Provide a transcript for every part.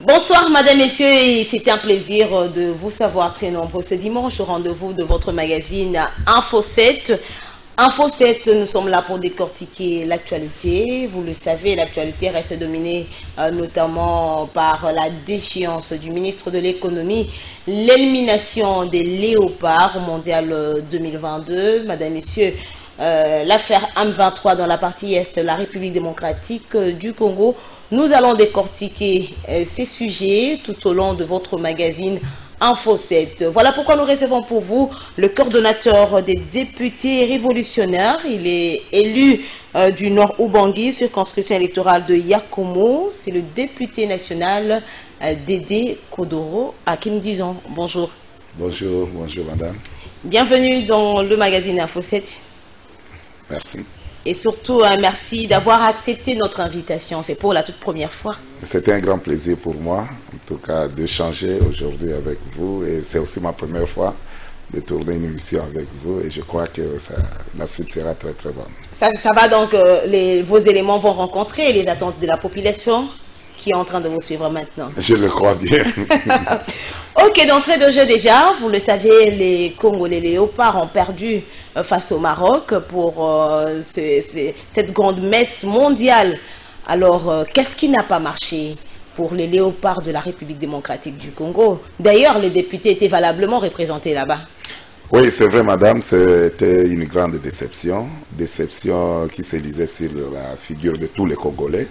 Bonsoir Madame, Messieurs, c'était un plaisir de vous savoir très nombreux ce dimanche au rendez-vous de votre magazine Info 7. Info 7, nous sommes là pour décortiquer l'actualité. Vous le savez, l'actualité reste dominée notamment par la déchéance du ministre de l'économie, l'élimination des léopards au mondial 2022. Madame, Messieurs, l'affaire M23 dans la partie Est, la République démocratique du Congo. Nous allons décortiquer ces sujets tout au long de votre magazine Info 7. Voilà pourquoi nous recevons pour vous le coordonnateur des députés révolutionnaires. Il est élu du Nord Ubangui, circonscription électorale de Yakomo. C'est le député national Dédé Kodoro, à qui nous disons bonjour. Bonjour, bonjour madame. Bienvenue dans le magazine Info 7. Merci. Et surtout, merci d'avoir accepté notre invitation. C'est pour la toute première fois. C'était un grand plaisir pour moi, en tout cas, d'échanger aujourd'hui avec vous. Et c'est aussi ma première fois de tourner une émission avec vous. Et je crois que la suite sera très, très bonne. Ça va donc, vos éléments vont rencontrer les attentes de la population qui est en train de vous suivre maintenant. Je le crois bien. Ok, d'entrée de jeu déjà, vous le savez, les Congolais léopards ont perdu face au Maroc pour cette grande messe mondiale. Alors, qu'est-ce qui n'a pas marché pour les léopards de la République démocratique du Congo? D'ailleurs, les députés étaient valablement représentés là-bas. Oui, c'est vrai, madame, c'était une grande déception. Déception qui se lisait sur la figure de tous les Congolais.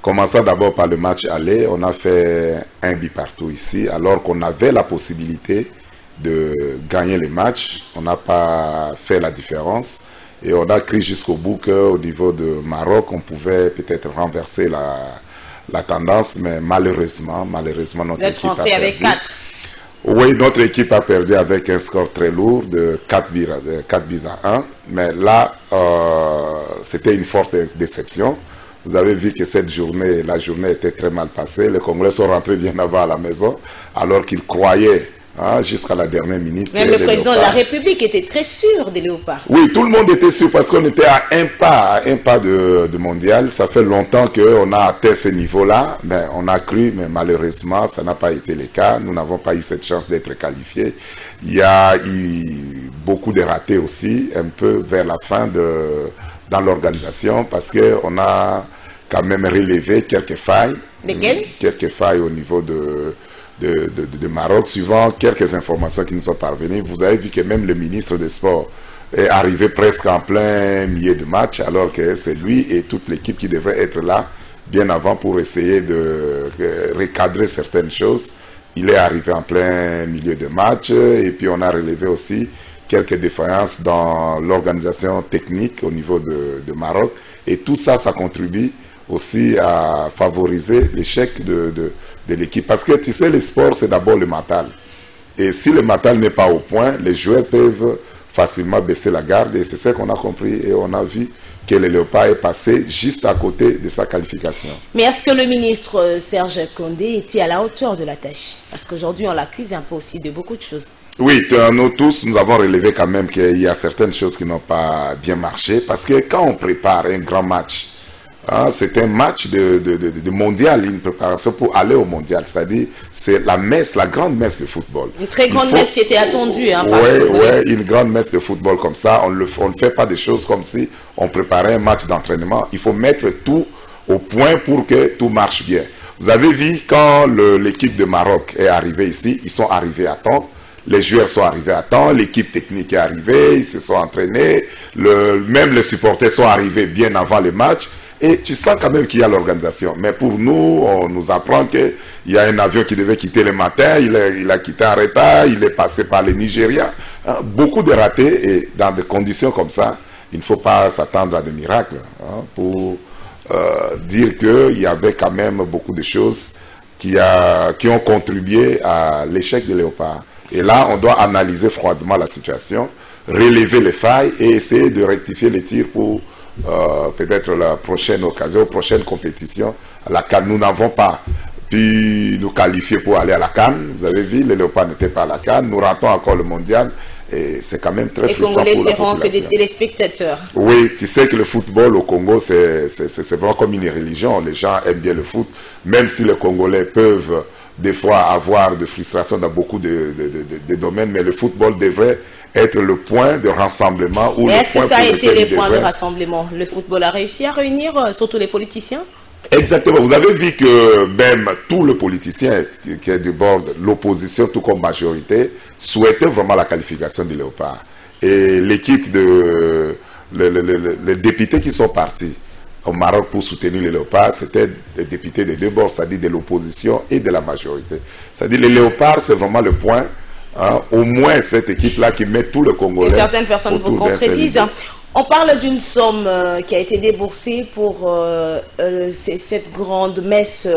Commençons d'abord par le match aller, on a fait un but partout ici, alors qu'on avait la possibilité de gagner les matchs. On n'a pas fait la différence et on a cru jusqu'au bout qu'au niveau de Maroc, on pouvait peut-être renverser la tendance, mais malheureusement notre équipe a perdu. Avec 4. Oui, notre équipe a perdu avec un score très lourd de 4 buts à 1, mais là, c'était une forte déception. Vous avez vu que la journée était très mal passée. Les Congolais sont rentrés bien avant à la maison, alors qu'ils croyaient, jusqu'à la dernière minute. Même le président de la République était très sûr des léopards. Oui, tout le monde était sûr parce qu'on était à un pas de mondial. Ça fait longtemps qu'on a atteint ce niveau-là, mais on a cru, mais malheureusement, ça n'a pas été le cas. Nous n'avons pas eu cette chance d'être qualifiés. Il y a eu beaucoup de ratés aussi, un peu vers la fin dans l'organisation, parce qu'on a quand même relevé quelques failles. Lesquelles? Quelques failles au niveau de Maroc, suivant quelques informations qui nous sont parvenues. Vous avez vu que même le ministre des Sports est arrivé presque en plein milieu de match, alors que c'est lui et toute l'équipe qui devrait être là bien avant pour essayer de recadrer certaines choses. Il est arrivé en plein milieu de match et puis on a relevé aussi quelques défaillances dans l'organisation technique au niveau de Maroc. Et tout ça, ça contribue aussi à favoriser l'échec de l'équipe. Parce que tu sais, le sport, c'est d'abord le mental. Et si le mental n'est pas au point, les joueurs peuvent facilement baisser la garde. Et c'est ce qu'on a compris et on a vu que le Léopard est passé juste à côté de sa qualification. Mais est-ce que le ministre Serge Condé était à la hauteur de la tâche? Parce qu'aujourd'hui, on l'accuse un peu aussi de beaucoup de choses. Oui, nous tous, nous avons relevé quand même qu'il y a certaines choses qui n'ont pas bien marché. Parce que quand on prépare un grand match, c'est un match de mondial, une préparation pour aller au mondial. C'est-à-dire, c'est la messe, la grande messe de football. Une très grande messe qui était attendue. Oui, une grande messe de football comme ça. On ne fait pas des choses comme si on préparait un match d'entraînement. Il faut mettre tout au point pour que tout marche bien. Vous avez vu, quand l'équipe de Maroc est arrivée ici, ils sont arrivés à temps. Les joueurs sont arrivés à temps, l'équipe technique est arrivée, ils se sont entraînés, même les supporters sont arrivés bien avant le match. Et tu sens quand même qu'il y a l'organisation. Mais pour nous, on nous apprend qu'il y a un avion qui devait quitter le matin, il a quitté en retard, il est passé par le Nigeria. Beaucoup de ratés et dans des conditions comme ça, il ne faut pas s'attendre à des miracles pour dire qu'il y avait quand même beaucoup de choses qui ont contribué à l'échec de Léopard. Et là, on doit analyser froidement la situation, relever les failles et essayer de rectifier les tirs pour peut-être la prochaine occasion, prochaine compétition à la CAN. Nous n'avons pas pu nous qualifier pour aller à la CAN. Vous avez vu, les Léopards n'étaient pas à la CAN. Nous ratons encore le mondial. Et c'est quand même très frustrant pour la population. Les Congolais seront que des téléspectateurs. Oui, tu sais que le football au Congo, c'est vraiment comme une religion. Les gens aiment bien le foot. Même si les Congolais peuvent des fois avoir de frustration dans beaucoup de domaines, mais le football devrait être le point de rassemblement. Est-ce que ça a été les points de rassemblement? Le football a réussi à réunir surtout les politiciens? Exactement. Vous avez vu que même tous les politiciens qui est du bord de l'opposition, tout comme majorité, souhaitaient vraiment la qualification du Léopard. Et l'équipe les députés qui sont partis au Maroc pour soutenir les Léopards, c'était des députés des deux bords, c'est-à-dire de l'opposition et de la majorité. C'est-à-dire les Léopards, c'est vraiment le point, hein, au moins cette équipe-là qui met tout le Congolais. Et certaines personnes vous contredisent. On parle d'une somme qui a été déboursée pour cette grande messe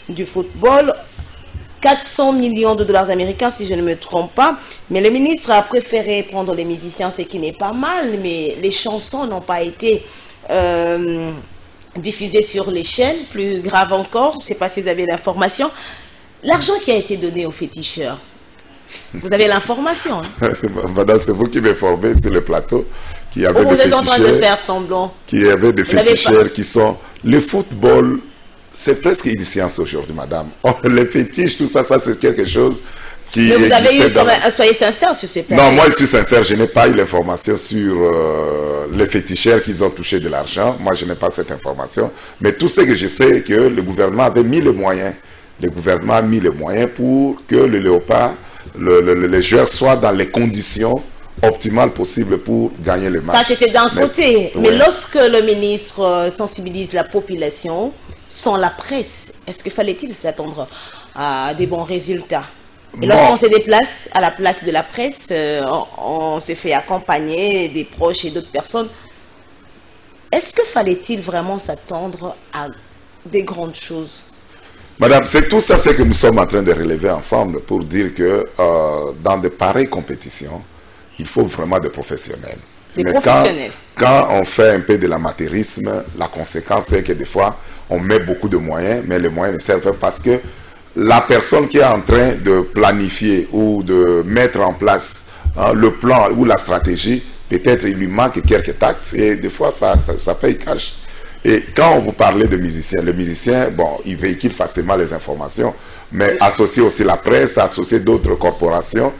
du football. 400 millions de dollars américains, si je ne me trompe pas. Mais le ministre a préféré prendre les musiciens, ce qui n'est pas mal, mais les chansons n'ont pas été diffusées sur les chaînes. Plus grave encore, je ne sais pas si vous avez l'information, l'argent qui a été donné aux féticheurs. Vous avez l'information, hein? Madame, c'est vous qui m'informez sur le plateau. Qui avait vous êtes en train de faire semblant. Qui avait des féticheurs qui sont... Le football, c'est presque une science aujourd'hui, madame. Les fétiches, tout ça, c'est quelque chose qui... Mais vous avez eu quand même... Soyez sincère sur ces plans. Non, moi je suis sincère, je n'ai pas eu l'information sur les féticheurs qui ont touché de l'argent. Moi, je n'ai pas cette information. Mais tout ce que je sais, c'est que le gouvernement avait mis les moyens. Le gouvernement a mis les moyens pour que le Léopard, les joueurs soient dans les conditions optimales possibles pour gagner le match. Ça, c'était d'un côté. Mais lorsque le ministre sensibilise la population, sans la presse, est-ce que fallait-il s'attendre à des bons résultats? Et lorsqu'on se déplace à la place de la presse, on s'est fait accompagner des proches et d'autres personnes. Est-ce que fallait-il vraiment s'attendre à des grandes choses? Madame, c'est tout ça ce que nous sommes en train de relever ensemble pour dire que dans de pareilles compétitions, il faut vraiment des professionnels. Des professionnels. Quand on fait un peu de l'amateurisme, la conséquence c'est que des fois, on met beaucoup de moyens, mais les moyens ne servent pas parce que la personne qui est en train de planifier ou de mettre en place le plan ou la stratégie, peut-être il lui manque quelques tacts et des fois ça paye cash. Et quand vous parlez de musiciens, le musicien, bon, il véhicule facilement les informations, mais associer aussi la presse, associer d'autres corporations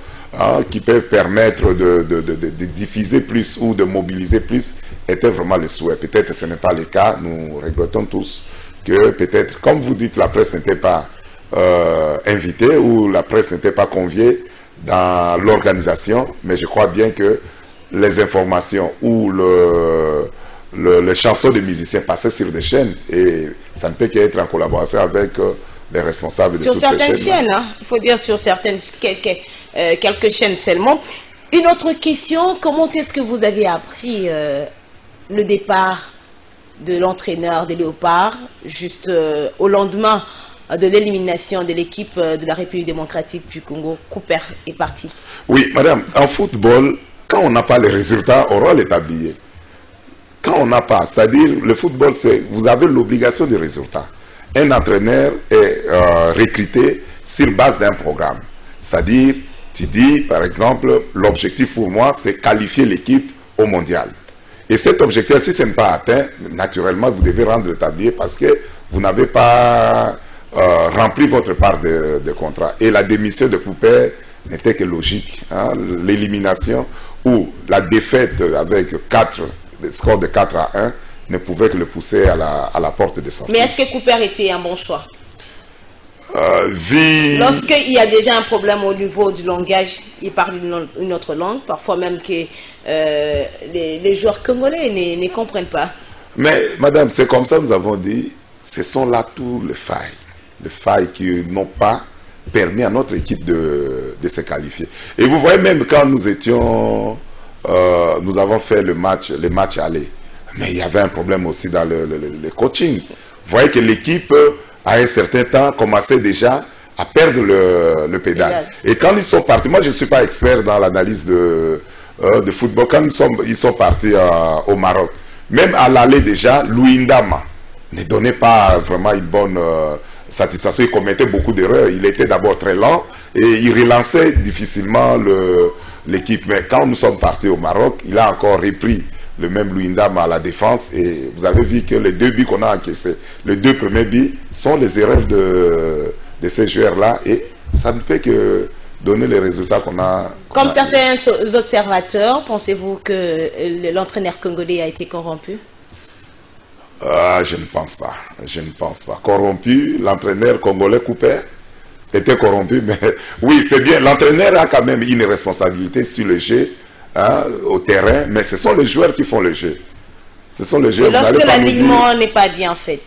qui peuvent permettre de diffuser plus ou de mobiliser plus, était vraiment le souhait. Peut-être que ce n'est pas le cas, nous regrettons tous que peut-être, comme vous dites, la presse n'était pas invitée ou la presse n'était pas conviée dans l'organisation, mais je crois bien que les informations ou les chansons des musiciens passaient sur des chaînes et ça ne peut qu'être en collaboration avec les responsables de toutes les chaînes. Sur certaines chaînes, hein, il faut dire sur certaines, quelques chaînes seulement. Une autre question, comment est-ce que vous avez appris le départ de l'entraîneur des Léopards juste au lendemain de l'élimination de l'équipe de la République démocratique du Congo? Cooper est parti. Oui, madame, en football, quand on n'a pas les résultats, on rôle est habillé. Quand on n'a pas, c'est-à-dire le football, c'est vous avez l'obligation de résultats. Un entraîneur est recruté sur base d'un programme. C'est-à-dire, tu dis, par exemple, l'objectif pour moi, c'est qualifier l'équipe au mondial. Et cet objectif, si ce n'est pas atteint, naturellement, vous devez rendre le tablier parce que vous n'avez pas rempli votre part de contrat. Et la démission de Cooper n'était que logique. Hein? L'élimination ou la défaite avec le score de 4 à 1 ne pouvait que le pousser à la porte de sortie. Mais est-ce que Cooper était un bon choix? Lorsqu'il y a déjà un problème au niveau du langage, il parle une autre langue, parfois même que les joueurs congolais ne comprennent pas. Mais madame, c'est comme ça nous avons dit, ce sont là tous les failles qui n'ont pas permis à notre équipe de se qualifier. Et vous voyez même quand nous étions, nous avons fait le match aller, mais il y avait un problème aussi dans le coaching. Vous voyez que l'équipe à un certain temps commençait déjà à perdre le pédale. Et quand ils sont partis, moi je ne suis pas expert dans l'analyse de football, quand ils sont partis au Maroc, même à l'aller déjà, Luindama ne donnait pas vraiment une bonne satisfaction, il commettait beaucoup d'erreurs, il était d'abord très lent et il relançait difficilement l'équipe. Mais quand nous sommes partis au Maroc, il a encore repris le même Luindama à la défense et vous avez vu que les 2 buts qu'on a encaissés, les 2 premiers buts sont les erreurs de ces joueurs-là et ça ne peut que donner les résultats qu'on a. Comme certains observateurs, pensez-vous que l'entraîneur congolais a été corrompu? Je ne pense pas. Je ne pense pas. Corrompu, l'entraîneur congolais Couper était corrompu, mais oui, c'est bien. L'entraîneur a quand même une responsabilité sur le jeu, hein, au terrain, mais ce sont les joueurs qui font le jeu. Ce sont les joueurs. Et lorsque l'alignement n'est pas bien fait.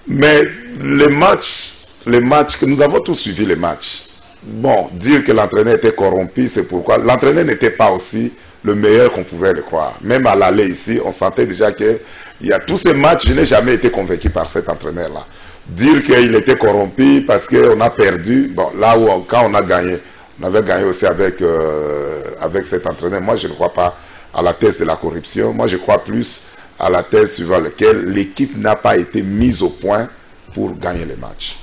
Mais les matchs que nous avons tous suivi les matchs. Bon, dire que l'entraîneur était corrompu, c'est pourquoi l'entraîneur n'était pas aussi le meilleur qu'on pouvait le croire. Même à l'aller ici, on sentait déjà que il y a tous ces matchs, je n'ai jamais été convaincu par cet entraîneur-là. Dire qu'il était corrompu parce qu'on a perdu, bon, là où quand on a gagné, on avait gagné aussi avec cet entraîneur. Moi, je ne crois pas à la thèse de la corruption. Moi, je crois plus à la thèse suivant laquelle l'équipe n'a pas été mise au point pour gagner les matchs.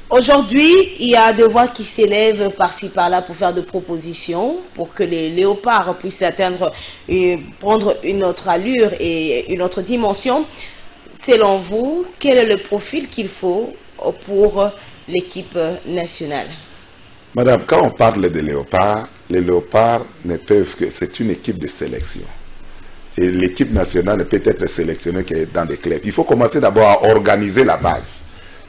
Aujourd'hui, il y a des voix qui s'élèvent par-ci par-là pour faire des propositions pour que les léopards puissent atteindre et prendre une autre allure et une autre dimension. Selon vous, quel est le profil qu'il faut pour l'équipe nationale? Madame, quand on parle des léopards, les léopards ne peuvent que... C'est une équipe de sélection. Et l'équipe nationale ne peut être sélectionnée que dans des clubs. Il faut commencer d'abord à organiser la base.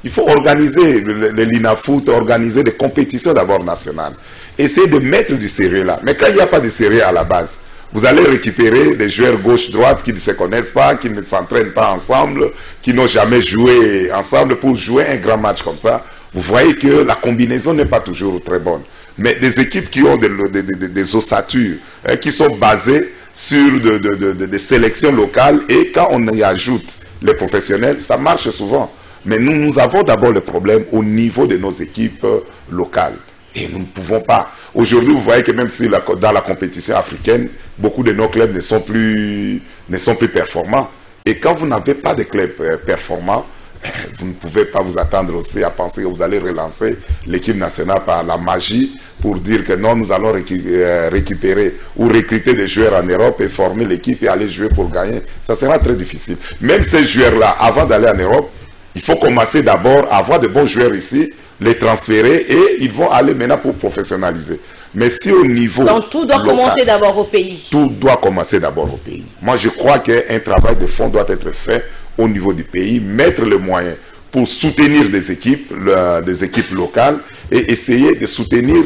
Il faut organiser le Linafoot, organiser des compétitions d'abord nationales. Essayer de mettre du sérieux là. Mais quand il n'y a pas de sérieux à la base, vous allez récupérer des joueurs gauche-droite qui ne se connaissent pas, qui ne s'entraînent pas ensemble, qui n'ont jamais joué ensemble pour jouer un grand match comme ça. Vous voyez que la combinaison n'est pas toujours très bonne. Mais des équipes qui ont des ossatures, qui sont basées sur des sélections locales et quand on y ajoute les professionnels, ça marche souvent. Mais nous avons d'abord le problème au niveau de nos équipes locales. Et nous ne pouvons pas. Aujourd'hui, vous voyez que même si dans la compétition africaine, beaucoup de nos clubs ne sont plus performants. Et quand vous n'avez pas de clubs performants, vous ne pouvez pas vous attendre aussi à penser que vous allez relancer l'équipe nationale par la magie pour dire que non, nous allons récupérer ou recruter des joueurs en Europe et former l'équipe et aller jouer pour gagner. Ça sera très difficile. Même ces joueurs-là, avant d'aller en Europe, il faut commencer d'abord à avoir de bons joueurs ici, les transférer et ils vont aller maintenant pour professionnaliser. Mais si au niveau... Donc tout doit commencer d'abord au pays. Tout doit commencer d'abord au pays. Moi je crois qu'un travail de fond doit être fait au niveau du pays, mettre les moyens pour soutenir des équipes locales et essayer de soutenir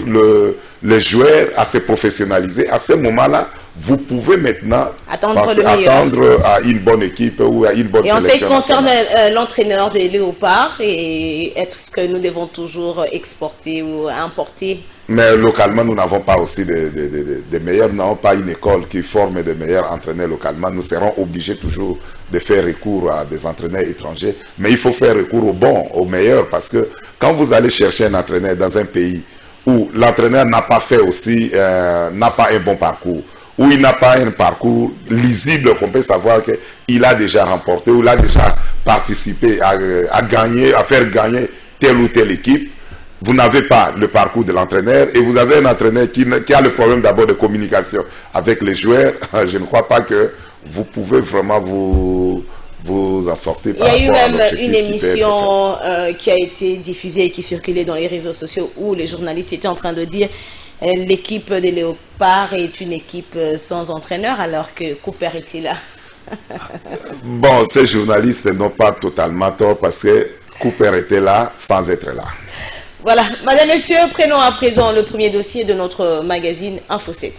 les joueurs à se professionnaliser. À ce moment-là, vous pouvez maintenant attendre à une bonne équipe ou à une bonne sélection. Et en ce qui concerne l'entraîneur des léopards, est-ce que nous devons toujours exporter ou importer? Mais localement, nous n'avons pas aussi des meilleurs, nous n'avons pas une école qui forme des meilleurs entraîneurs localement. Nous serons obligés toujours de faire recours à des entraîneurs étrangers. Mais il faut faire recours aux bons, aux meilleurs, parce que quand vous allez chercher un entraîneur dans un pays où l'entraîneur n'a pas fait aussi, n'a pas un bon parcours, où il n'a pas un parcours lisible qu'on peut savoir qu'il a déjà remporté, ou il a déjà participé à gagner, à faire gagner telle ou telle équipe, vous n'avez pas le parcours de l'entraîneur et vous avez un entraîneur qui a le problème d'abord de communication avec les joueurs. Je ne crois pas que vous pouvez vraiment vous en sortir. Il y a eu même une émission qui a été diffusée et qui circulait dans les réseaux sociaux où les journalistes étaient en train de dire l'équipe des Léopards est une équipe sans entraîneur alors que Couper était là. Bon, ces journalistes n'ont pas totalement tort parce que Couper était là sans être là. Voilà, madame, monsieur, prenons à présent le premier dossier de notre magazine Info 7.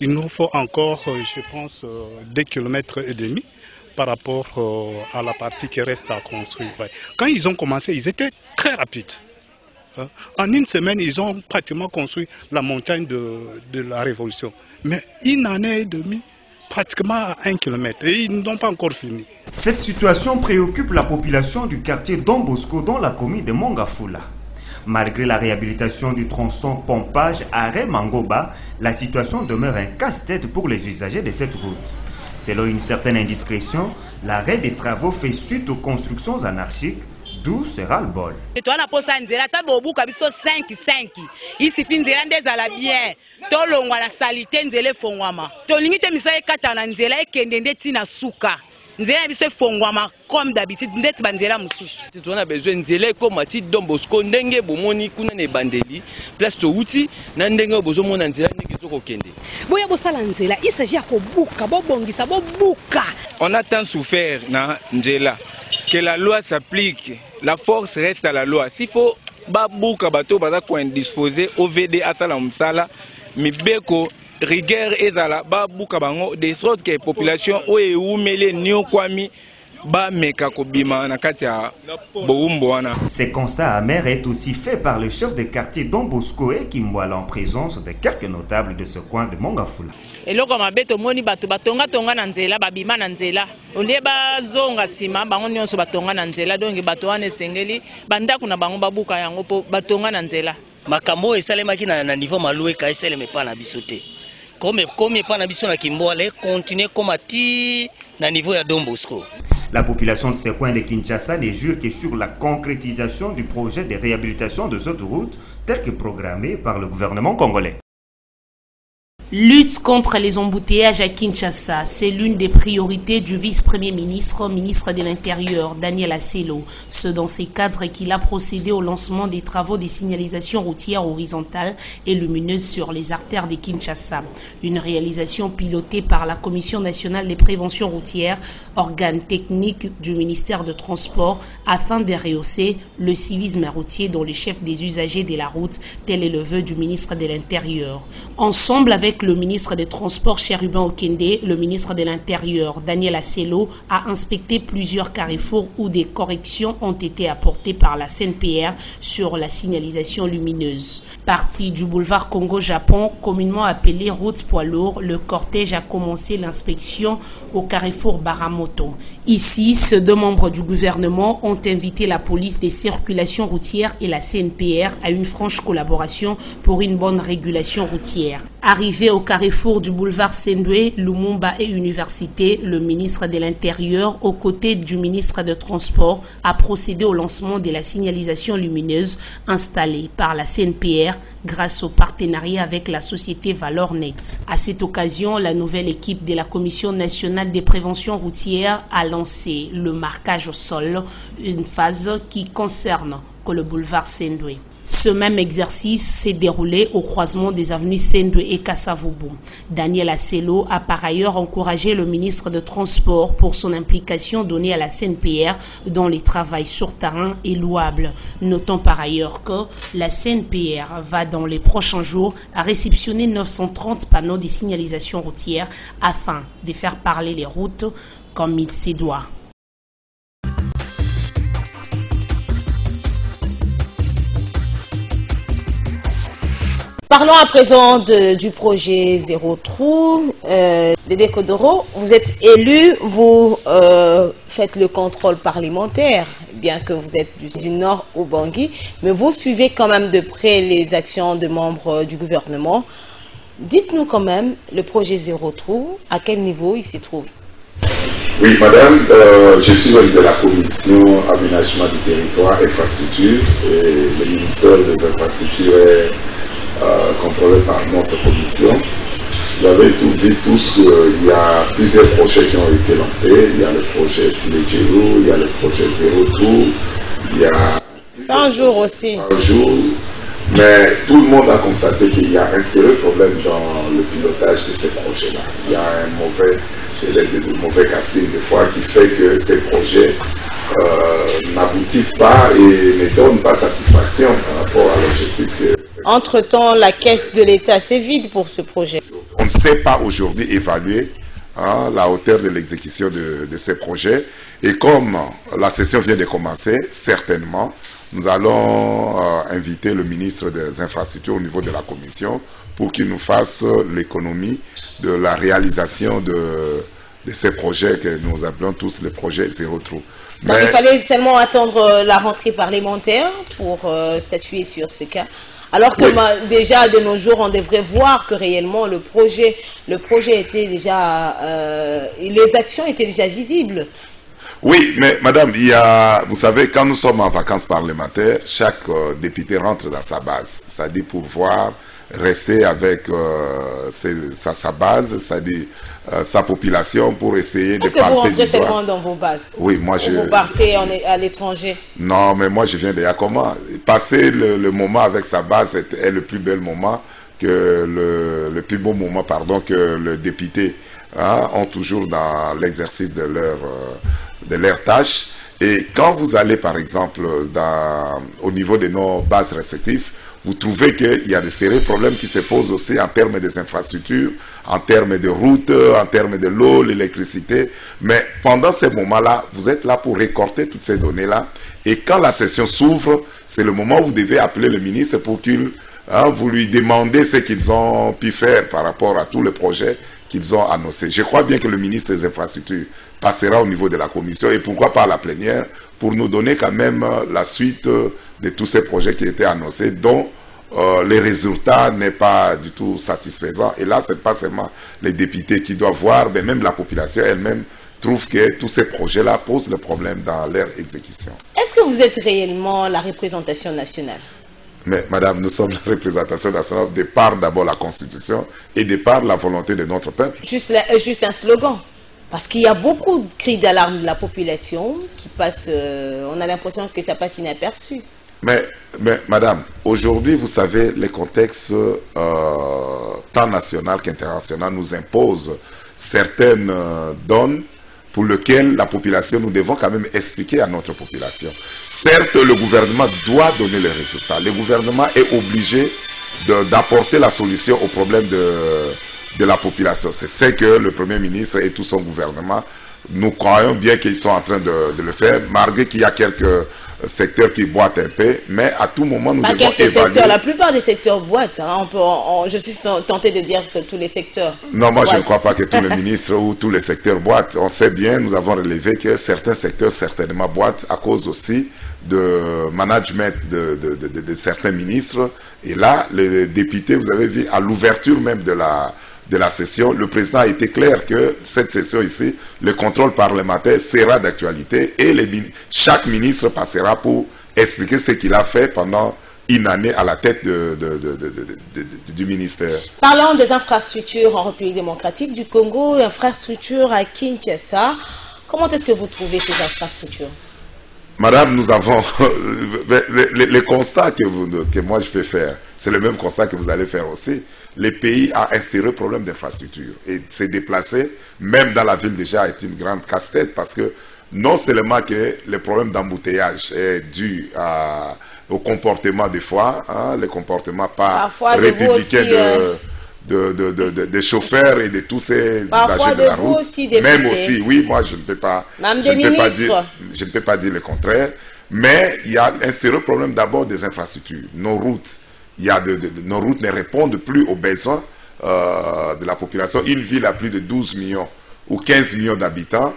Il nous faut encore, je pense, 2,5 km par rapport à la partie qui reste à construire. Quand ils ont commencé, ils étaient très rapides. En une semaine, ils ont pratiquement construit la montagne de la Révolution. Mais une année et demie, pratiquement à 1 km. Et ils n'ont pas encore fini. Cette situation préoccupe la population du quartier Don Bosco dans la commune de Mongafula. Malgré la réhabilitation du tronçon Pompage-Arrêt Mangoba, la situation demeure un casse-tête pour les usagers de cette route. Selon une certaine indiscrétion, l'arrêt des travaux fait suite aux constructions anarchiques, D'où sera le bol. Et toi, na posa nzela ta bobu kabiso 5-5. Ici fin nzela ndezala bien. To longwa la salité nzele fongwama. To lingite misa ekata na nzela ekende tina suka. Nzela biso fongwama comme d'habitude ndeti banzela mususu. On a besoin nzela comme ati Don Bosco ndenge bomoni kuna ne bandeli. Place to uti na ndenge bozo mona nzela ndenge zo kokende. Boya bosala nzela, il s'agit ko buka, bobongisa, bobuka. On a tant souffert na nzela que la loi s'applique. La force reste à la loi. S'il faut babuka bato baza ko indisposer OVD asala msala mibeko rigueur ezala babuka bango des sortes que population o eumele nio kwami ba meka kobima na kati ya boumbo wana. Ce constat amer est aussi fait par le chef de quartier Don Bosco et Kimboala en présence de quelques notables de ce coin de Mongafula. Eloko mabeto moni bato batonga tonga na nzela babima na nzela onde bazonga sima bango nyonso batonga na nzela donc bato wana esengeli bandako na bango babuka yango po batonga na nzela makambo esalemaki na niveau malueka esaleme pa na biso te comme pa na biso na Kimboala continuer comme ati na niveau ya Don Bosco. La population de ce coin de Kinshasa ne jure que sur la concrétisation du projet de réhabilitation de cette route tel que programmé par le gouvernement congolais. Lutte contre les embouteillages à Kinshasa, c'est l'une des priorités du vice-premier ministre, ministre de l'Intérieur, Daniel Aselo. C'est dans ces cadres qu'il a procédé au lancement des travaux de signalisation routière horizontale et lumineuse sur les artères de Kinshasa. Une réalisation pilotée par la Commission nationale des préventions routières, organe technique du ministère de Transport, afin de rehausser le civisme routier dans les chefs des usagers de la route, tel est le vœu du ministre de l'Intérieur. Ensemble avec le ministre des Transports Chérubin Okende, le ministre de l'Intérieur Daniel Aselo a inspecté plusieurs carrefours où des corrections ont été apportées par la CNPR sur la signalisation lumineuse. Parti du boulevard Congo-Japon, communément appelé route poids lourd, le cortège a commencé l'inspection au carrefour Baramoto. Ici, ces deux membres du gouvernement ont invité la police des circulations routières et la CNPR à une franche collaboration pour une bonne régulation routière. Arrivé au carrefour du boulevard Sendwe, Lumumba et Université, le ministre de l'Intérieur, aux côtés du ministre des Transports, a procédé au lancement de la signalisation lumineuse installée par la CNPR grâce au partenariat avec la société Valornet. À cette occasion, la nouvelle équipe de la Commission nationale des préventions routières a lancé le marquage au sol, une phase qui concerne que le boulevard Sendwe. Ce même exercice s'est déroulé au croisement des avenues Sendwe et Kasavubu. Daniel Aselo a par ailleurs encouragé le ministre de Transport pour son implication donnée à la CNPR dont le travail sur terrain est louable. Notons par ailleurs que la CNPR va dans les prochains jours à réceptionner 930 panneaux de signalisation routière afin de faire parler les routes comme il se doit. Parlons à présent du projet Zéro Trou. Dédé Kodoro, vous êtes élu, vous faites le contrôle parlementaire, bien que vous êtes du Nord au Bangui, mais vous suivez quand même de près les actions de membres du gouvernement. Dites-nous quand même, le projet Zéro Trou, à quel niveau il s'y trouve? Oui, madame, je suis de la commission aménagement du territoire, infrastructure, et le ministère des infrastructures est contrôlé par notre commission. Vous avez tout vu tous, il y a plusieurs projets qui ont été lancés. Il y a le projet Tilegero, il y a le projet Zéro Trou, il y a 100 jours aussi. 100 jours. Mais tout le monde a constaté qu'il y a un sérieux problème dans le pilotage de ces projets-là. Il y a un mauvais casting des fois qui fait que ces projets n'aboutissent pas et ne donnent pas satisfaction par rapport à l'objectif. Entre-temps, la caisse de l'État s'est vide pour ce projet. On ne sait pas aujourd'hui évaluer la hauteur de l'exécution de ces projets. Et comme la session vient de commencer, certainement, nous allons inviter le ministre des Infrastructures au niveau de la commission pour qu'il nous fasse l'économie de la réalisation de ces projets que nous appelons tous les projets Zéro Trou. Donc il fallait seulement attendre la rentrée parlementaire pour statuer sur ce cas. Alors que oui, déjà de nos jours, on devrait voir que réellement le projet était déjà, les actions étaient déjà visibles. Oui, mais madame, il y a, vous savez, quand nous sommes en vacances parlementaires, chaque député rentre dans sa base. C'est-à-dire pour voir, rester avec sa base, c'est-à-dire sa population pour essayer de partir. Est-ce que vous rentrez seulement dans vos bases? Oui, moi je... Vous partez à l'étranger? Non, mais moi je viens de Yakoma. Passer le moment avec sa base est le plus bel moment que le plus beau moment, pardon, que le député ont toujours dans l'exercice de leur tâche. Et quand vous allez, par exemple, au niveau de nos bases respectives, vous trouvez qu'il y a de sérieux problèmes qui se posent aussi en termes des infrastructures, en termes de routes, en termes de l'eau, l'électricité. Mais pendant ces moments-là, vous êtes là pour récolter toutes ces données-là. Et quand la session s'ouvre, c'est le moment où vous devez appeler le ministre pour qu'il vous lui demandez ce qu'ils ont pu faire par rapport à tous les projets qu'ils ont annoncés. Je crois bien que le ministre des Infrastructures passera au niveau de la commission et pourquoi pas à la plénière pour nous donner quand même la suite de tous ces projets qui étaient annoncés dont les résultats n'est pas du tout satisfaisant. Et là, ce n'est pas seulement les députés qui doivent voir, mais même la population elle-même trouve que tous ces projets-là posent le problème dans leur exécution. Est-ce que vous êtes réellement la représentation nationale? Mais madame, nous sommes la représentation nationale de par d'abord la Constitution et de par la volonté de notre peuple. Juste un slogan. Parce qu'il y a beaucoup de cris d'alarme de la population qui passent, on a l'impression que ça passe inaperçu. Mais madame, aujourd'hui, vous savez, les contextes tant national qu'international nous imposent certaines donnes pour lesquelles la population, nous devons quand même expliquer à notre population. Certes, le gouvernement doit donner les résultats. Le gouvernement est obligé d'apporter la solution au problème de la population. C'est ce que le Premier ministre et tout son gouvernement, nous croyons bien qu'ils sont en train de le faire, malgré qu'il y a quelques secteurs qui boitent un peu, mais à tout moment nous devons évaluer. La plupart des secteurs boitent. Je suis tenté de dire que tous les secteurs Non, moi boitent. je ne crois pas que tous les ministres ou tous les secteurs boitent. On sait bien, nous avons relevé que certains secteurs certainement boitent à cause aussi de management de certains ministres. Et là, les députés, vous avez vu, à l'ouverture même de la session, le président a été clair que cette session ici, le contrôle parlementaire sera d'actualité et chaque ministre passera pour expliquer ce qu'il a fait pendant une année à la tête du ministère. Parlons des infrastructures en République démocratique du Congo, infrastructures à Kinshasa. Comment est-ce que vous trouvez ces infrastructures? Madame, nous avons les constats que moi je fais faire, c'est le même constat que vous allez faire aussi. Les pays ont un sérieux problème d'infrastructure et se déplacer, même dans la ville déjà, est une grande casse-tête parce que non seulement que le problème d'embouteillage est dû au comportement des fois, le comportement pas républicain des chauffeurs et de tous ces usagers de la route. Même aussi, oui, moi je ne peux pas dire le contraire, mais il y a un sérieux problème d'abord des infrastructures. Nos routes, nos routes ne répondent plus aux besoins de la population. Une ville à plus de 12 millions ou 15 millions d'habitants,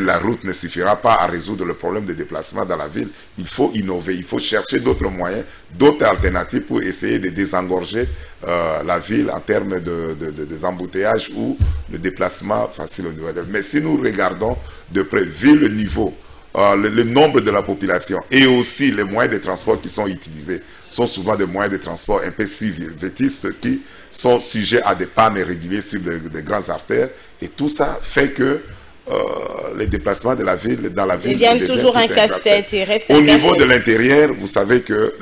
la route ne suffira pas à résoudre le problème de déplacement dans la ville. Il faut innover, il faut chercher d'autres moyens, d'autres alternatives pour essayer de désengorger la ville en termes des embouteillages ou de déplacement facile au niveau. Mais si nous regardons de près, vu le niveau, le nombre de la population et aussi les moyens de transport qui sont utilisés sont souvent des moyens de transport un peu si vétustes qui sont sujets à des pannes irrégulières sur des grandes artères et tout ça fait que les déplacements de la ville, dans la ville deviennent toujours un casse-tête. Au niveau de l'intérieur, vous savez que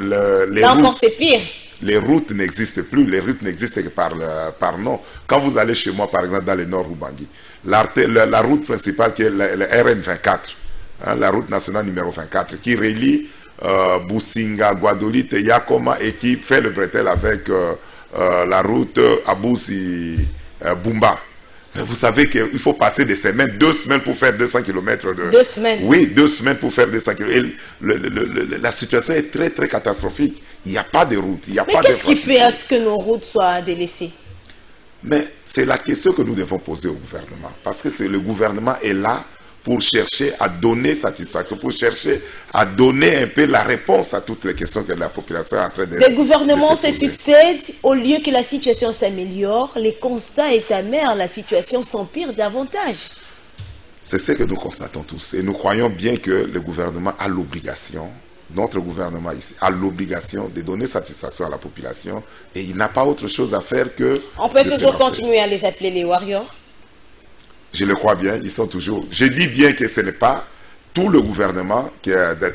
les routes n'existent plus, les routes n'existent que par nom. Quand vous allez chez moi, par exemple, dans le nord Rubangi, la route principale qui est le RN24, la route nationale numéro 24, qui relie Businga, Guadolite, Yakoma et qui fait le bretelle avec la route Abousi-Bumba. Vous savez qu'il faut passer des semaines, 2 semaines pour faire 200 km. 2 semaines? Oui, 2 semaines pour faire 200 km. Et la situation est très, très catastrophique. Il n'y a pas de route. Mais qu'est-ce qui fait à ce que nos routes soient délaissées? Mais c'est la question que nous devons poser au gouvernement. Parce que le gouvernement est là pour chercher à donner satisfaction, pour chercher à donner un peu la réponse à toutes les questions que la population est en train de Les gouvernements se succèdent, au lieu que la situation s'améliore, les constats est amer, la situation s'empire davantage. C'est ce que nous constatons tous. Et nous croyons bien que le gouvernement a l'obligation, notre gouvernement ici, a l'obligation de donner satisfaction à la population. Et il n'a pas autre chose à faire que... On peut toujours continuer à les appeler les warriors? Je le crois bien, ils sont toujours... Je dis bien que ce n'est pas tout le gouvernement,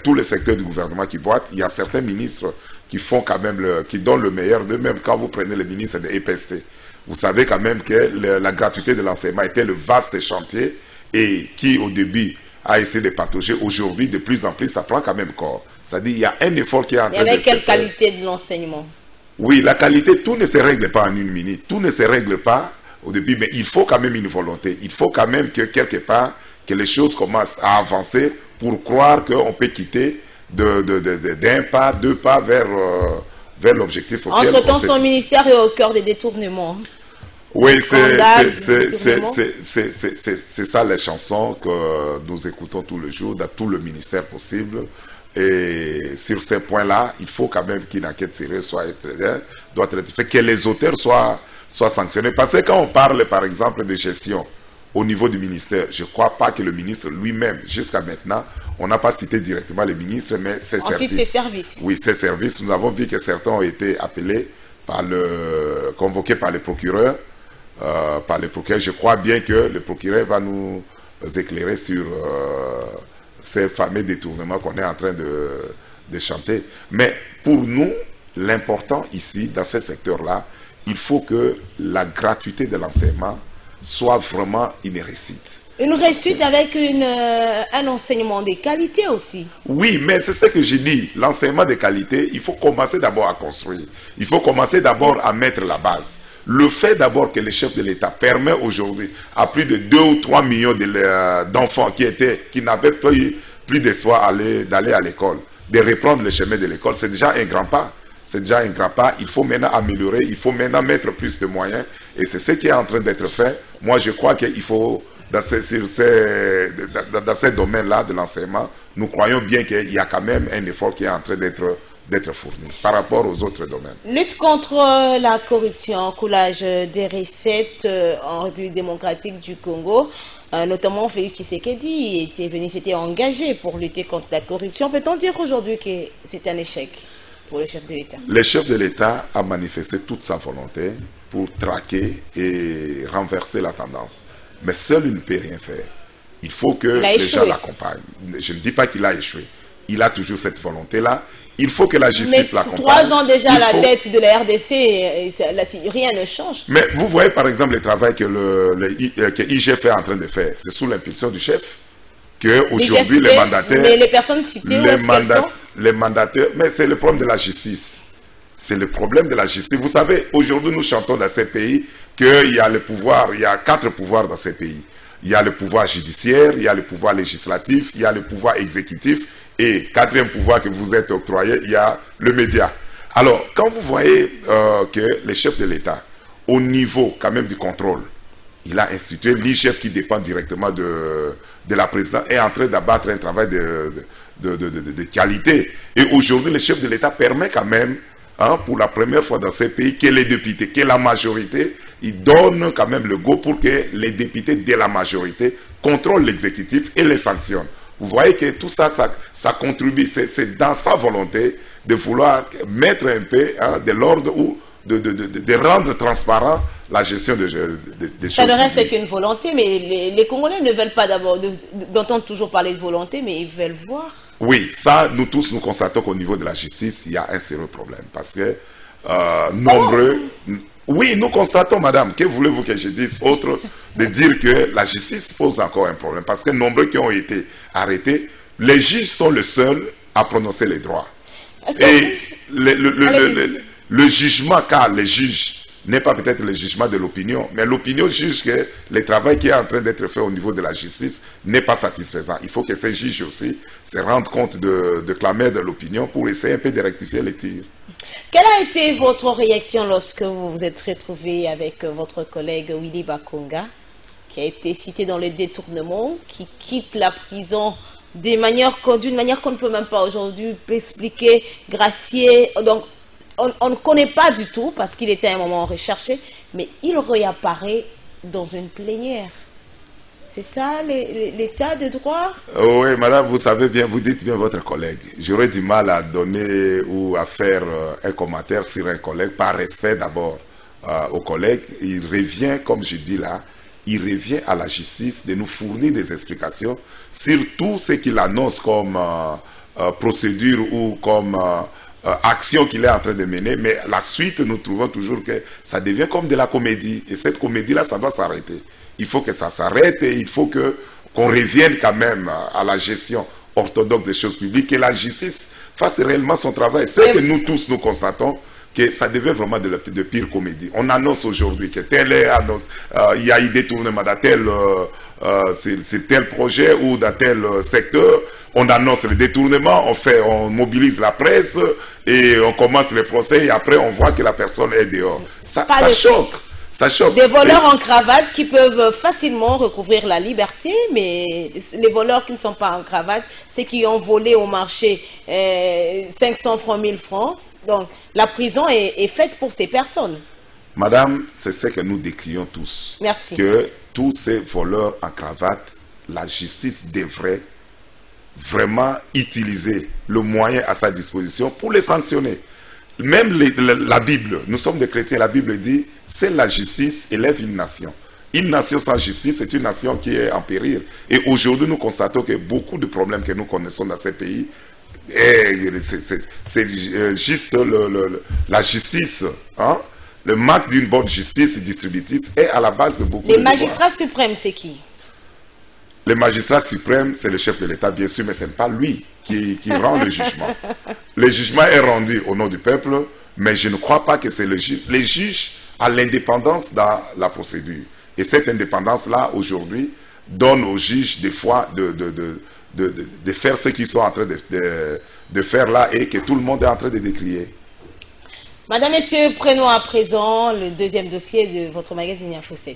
tous les secteurs du gouvernement qui boitent. Il y a certains ministres qui font quand même, qui donnent le meilleur d'eux-mêmes. Quand vous prenez le ministre de EPST, vous savez quand même que la gratuité de l'enseignement était le vaste chantier et qui au début a essayé de patauger. Aujourd'hui, de plus en plus, ça prend quand même corps. C'est-à-dire qu'il y a un effort qui est en train de se faire. Et avec quelle qualité de l'enseignement? Oui, la qualité, tout ne se règle pas en une minute. Tout ne se règle pas au début, mais il faut quand même une volonté. Il faut quand même que quelque part, que les choses commencent à avancer pour croire qu'on peut quitter d'un pas, 2 pas vers l'objectif auquel... Entre-temps, son ministère est au cœur des détournements. Oui, c'est ça les chansons que nous écoutons tous les jours dans tout le ministère possible. Et sur ces points-là, il faut quand même qu'une enquête sérieuse doit être faite, que les auteurs soient sanctionnés. Parce que quand on parle, par exemple, de gestion au niveau du ministère, je ne crois pas que le ministre lui-même, jusqu'à maintenant, on n'a pas cité directement le ministre, mais ses services. Oui, ses services. Nous avons vu que certains ont été appelés, convoqués par les procureurs. Je crois bien que le procureur va nous éclairer sur ces fameux détournements qu'on est en train de chanter. Mais pour nous, l'important ici, dans ce secteur-là, il faut que la gratuité de l'enseignement soit vraiment une réussite. Une réussite avec un enseignement de qualité aussi. Oui, mais c'est ce que j'ai dit. L'enseignement de qualité, il faut commencer d'abord à construire. Il faut commencer d'abord à mettre la base. Le fait d'abord que le chef de l'État permet aujourd'hui à plus de 2 ou 3 millions d'enfants qui n'avaient plus d'espoir d'aller à l'école, de reprendre le chemin de l'école, c'est déjà un grand pas. C'est déjà un grand pas. Il faut maintenant améliorer, il faut maintenant mettre plus de moyens. Et c'est ce qui est en train d'être fait. Moi, je crois qu'il faut, dans ces domaines-là de l'enseignement, nous croyons bien qu'il y a quand même un effort qui est en train d'être fourni par rapport aux autres domaines. Lutte contre la corruption, coulage des recettes en République démocratique du Congo. Notamment Félix Tshisekedi s'était engagé pour lutter contre la corruption. Peut-on dire aujourd'hui que c'est un échec pour le chef de l'État? Le chef de l'État a manifesté toute sa volonté pour traquer et renverser la tendance. Mais seul il ne peut rien faire. Il faut que les gens l'accompagnent. Je ne dis pas qu'il a échoué. Il a toujours cette volonté-là. Il faut que la justice l'accompagne. 3 ans déjà à la tête de la RDC, rien ne change. Mais vous voyez par exemple le travail que IGF est en train de faire. C'est sous l'impulsion du chef qu'aujourd'hui les mandataires... Mais les personnes citées, les mandataires... Mais c'est le problème de la justice. C'est le problème de la justice. Vous savez, aujourd'hui nous chantons dans ces pays qu'il y a le pouvoir, il y a 4 pouvoirs dans ces pays. Il y a le pouvoir judiciaire, il y a le pouvoir législatif, il y a le pouvoir exécutif. Et 4e pouvoir que vous êtes octroyé, il y a le média. Alors, quand vous voyez que le chef de l'État, au niveau quand même du contrôle, il a institué l'IGF qui dépend directement de la présidence, est en train d'abattre un travail de qualité. Et aujourd'hui, le chef de l'État permet quand même, pour la première fois dans ces pays, que les députés, que la majorité, il donne quand même le go pour que les députés de la majorité contrôlent l'exécutif et les sanctionnent. Vous voyez que tout ça, ça contribue, c'est dans sa volonté de vouloir mettre un peu de l'ordre ou de rendre transparent la gestion des choses. Ça ne reste qu'une volonté, mais les Congolais ne veulent pas d'abord d'entendre toujours parler de volonté, mais ils veulent voir. Oui, ça, nous tous, nous constatons qu'au niveau de la justice, il y a un sérieux problème. Parce que nombreux... Oui, nous constatons, madame, que voulez-vous que je dise autre de dire que la justice pose encore un problème. Parce que nombreux qui ont été arrêtés, les juges sont les seuls à prononcer les droits. Et le jugement, car les juges n'est pas peut-être le jugement de l'opinion, mais l'opinion juge que le travail qui est en train d'être fait au niveau de la justice n'est pas satisfaisant. Il faut que ces juges aussi se rendent compte de clamer de l'opinion pour essayer un peu de rectifier les tirs. Quelle a été votre réaction lorsque vous vous êtes retrouvé avec votre collègue Willy Bakonga, qui a été cité dans le détournement, qui quitte la prison d'une manière qu'on ne peut même pas aujourd'hui expliquer, gracier. Donc, on ne connaît pas du tout parce qu'il était à un moment recherché, mais il réapparaît dans une plénière. C'est ça l'état de droit? Oui, madame, vous savez bien, vous dites bien votre collègue. J'aurais du mal à donner ou à faire un commentaire sur un collègue, par respect d'abord au collègue. Il revient, comme je dis là, il revient à la justice de nous fournir des explications sur tout ce qu'il annonce comme procédure ou comme action qu'il est en train de mener. Mais la suite, nous trouvons toujours que ça devient comme de la comédie. Et cette comédie-là, ça doit s'arrêter. Il faut que ça s'arrête et il faut qu'on revienne quand même à la gestion orthodoxe des choses publiques et la justice fasse réellement son travail. C'est que nous tous, nous constatons que ça devient vraiment de pire comédie. On annonce aujourd'hui que il y a eu détournement dans tel projet ou dans tel secteur. On annonce le détournement, on mobilise la presse et on commence le procès et après on voit que la personne est dehors. Ça choque. Ça choque. Des voleurs en cravate qui peuvent facilement recouvrir la liberté, mais les voleurs qui ne sont pas en cravate, c'est qui ont volé au marché 500 francs, 1000 francs. Donc la prison est faite pour ces personnes. Madame, c'est ce que nous décrions tous. Merci. Que tous ces voleurs en cravate, la justice devrait vraiment utiliser le moyen à sa disposition pour les sanctionner. Même la Bible, nous sommes des chrétiens, la Bible dit, c'est la justice élève une nation. Une nation sans justice, c'est une nation qui est en péril. Et aujourd'hui, nous constatons que beaucoup de problèmes que nous connaissons dans ces pays, c'est juste la justice, hein? Le manque d'une bonne justice distributrice est à la base de beaucoup de Les magistrats suprêmes, c'est qui? Le magistrat suprême, c'est le chef de l'État, bien sûr, mais ce n'est pas lui qui rend le jugement. Le jugement est rendu au nom du peuple, mais je ne crois pas que c'est le juge. Les juges ont l'indépendance dans la procédure. Et cette indépendance-là, aujourd'hui, donne aux juges des fois de faire ce qu'ils sont en train de faire là et que tout le monde est en train de décrier. Madame, Messieurs, prenons à présent le deuxième dossier de votre magazine Info 7.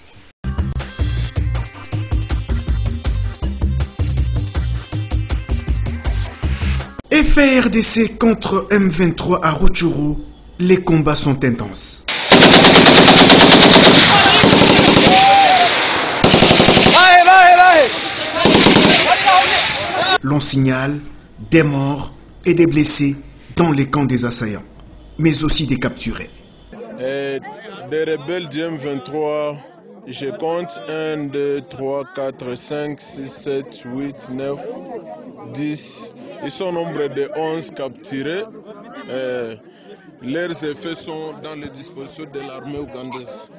FARDC contre M23 à Rutshuru, les combats sont intenses. L'on signale des morts et des blessés dans les camps des assaillants, mais aussi des capturés. Des rebelles du M23, je compte 1, 2, 3, 4, 5, 6, 7, 8, 9, 10. Ils sont au nombre de 11 capturés. Leurs effets sont dans les dispositions de l'armée ougandaise.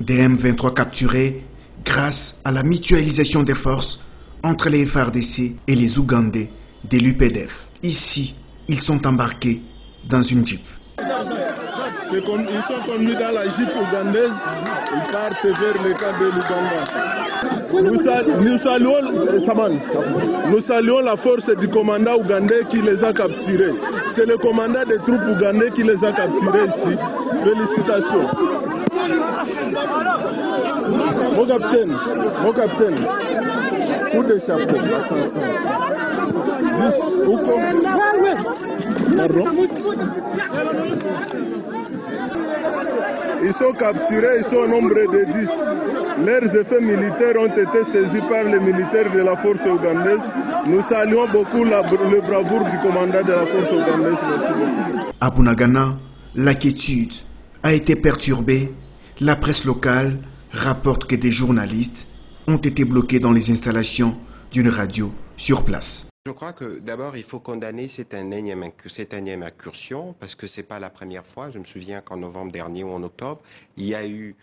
Des M23 capturés grâce à la mutualisation des forces entre les FARDC et les Ougandais de l'UPDF. Ici, ils sont embarqués dans une jeep. Ils sont conduits dans la jeep ougandaise, ils partent vers le camp de l'Ouganda. Nous saluons la force du commandant ougandais qui les a capturés. C'est le commandant des troupes ougandais qui les a capturés ici. Félicitations. Mon capitaine, coup de chapeau, Ils sont capturés, ils sont au nombre de 10. Leurs effets militaires ont été saisis par les militaires de la force ougandaise. Nous saluons beaucoup le bravoure du commandant de la force ougandaise. Merci beaucoup. À Bunagana, l'inquiétude a été perturbée. La presse locale rapporte que des journalistes ont été bloqués dans les installations d'une radio sur place. Je crois que d'abord il faut condamner cette énième incursion parce que ce n'est pas la première fois. Je me souviens qu'en novembre dernier ou en octobre, il y a eu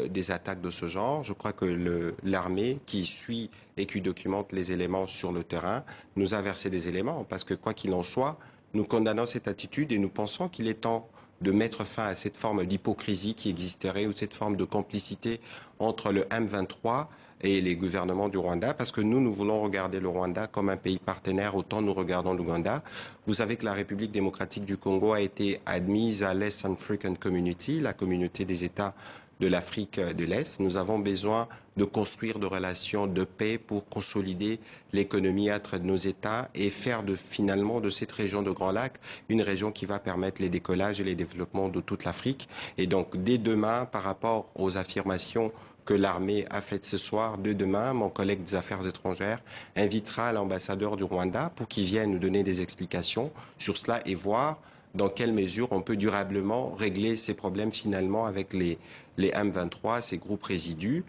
des attaques de ce genre. Je crois que l'armée qui suit et qui documente les éléments sur le terrain nous a versé des éléments parce que quoi qu'il en soit, nous condamnons cette attitude et nous pensons qu'il est temps de mettre fin à cette forme d'hypocrisie qui existerait ou cette forme de complicité entre le M23 et les gouvernements du Rwanda, parce que nous voulons regarder le Rwanda comme un pays partenaire, autant nous regardons l'Ouganda. Vous savez que la République démocratique du Congo a été admise à l'East African Community, la communauté des États de l'Afrique de l'Est. Nous avons besoin de construire des relations de paix pour consolider l'économie entre nos États et faire finalement de cette région de Grand Lac une région qui va permettre les décollages et les développements de toute l'Afrique. Et donc, dès demain, par rapport aux affirmations que l'armée a faites ce soir, dès demain, mon collègue des Affaires étrangères invitera l'ambassadeur du Rwanda pour qu'il vienne nous donner des explications sur cela et voir dans quelle mesure on peut durablement régler ces problèmes finalement avec les M23, ces groupes résidus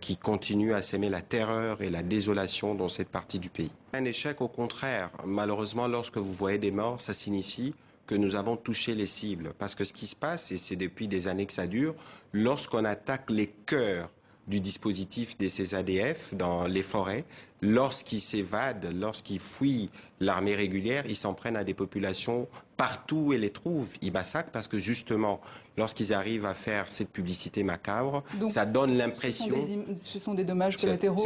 qui continuent à s'aimer la terreur et la désolation dans cette partie du pays. Un échec au contraire. Malheureusement, lorsque vous voyez des morts, ça signifie que nous avons touché les cibles. Parce que ce qui se passe, et c'est depuis des années que ça dure, lorsqu'on attaque les cœurs du dispositif de ces ADF dans les forêts, lorsqu'ils s'évadent, lorsqu'ils fuient l'armée régulière, ils s'en prennent à des populations partout où ils les trouvent. Ils massacrent parce que justement, lorsqu'ils arrivent à faire cette publicité macabre, donc, ça donne l'impression... Ce sont des dommages collatéraux.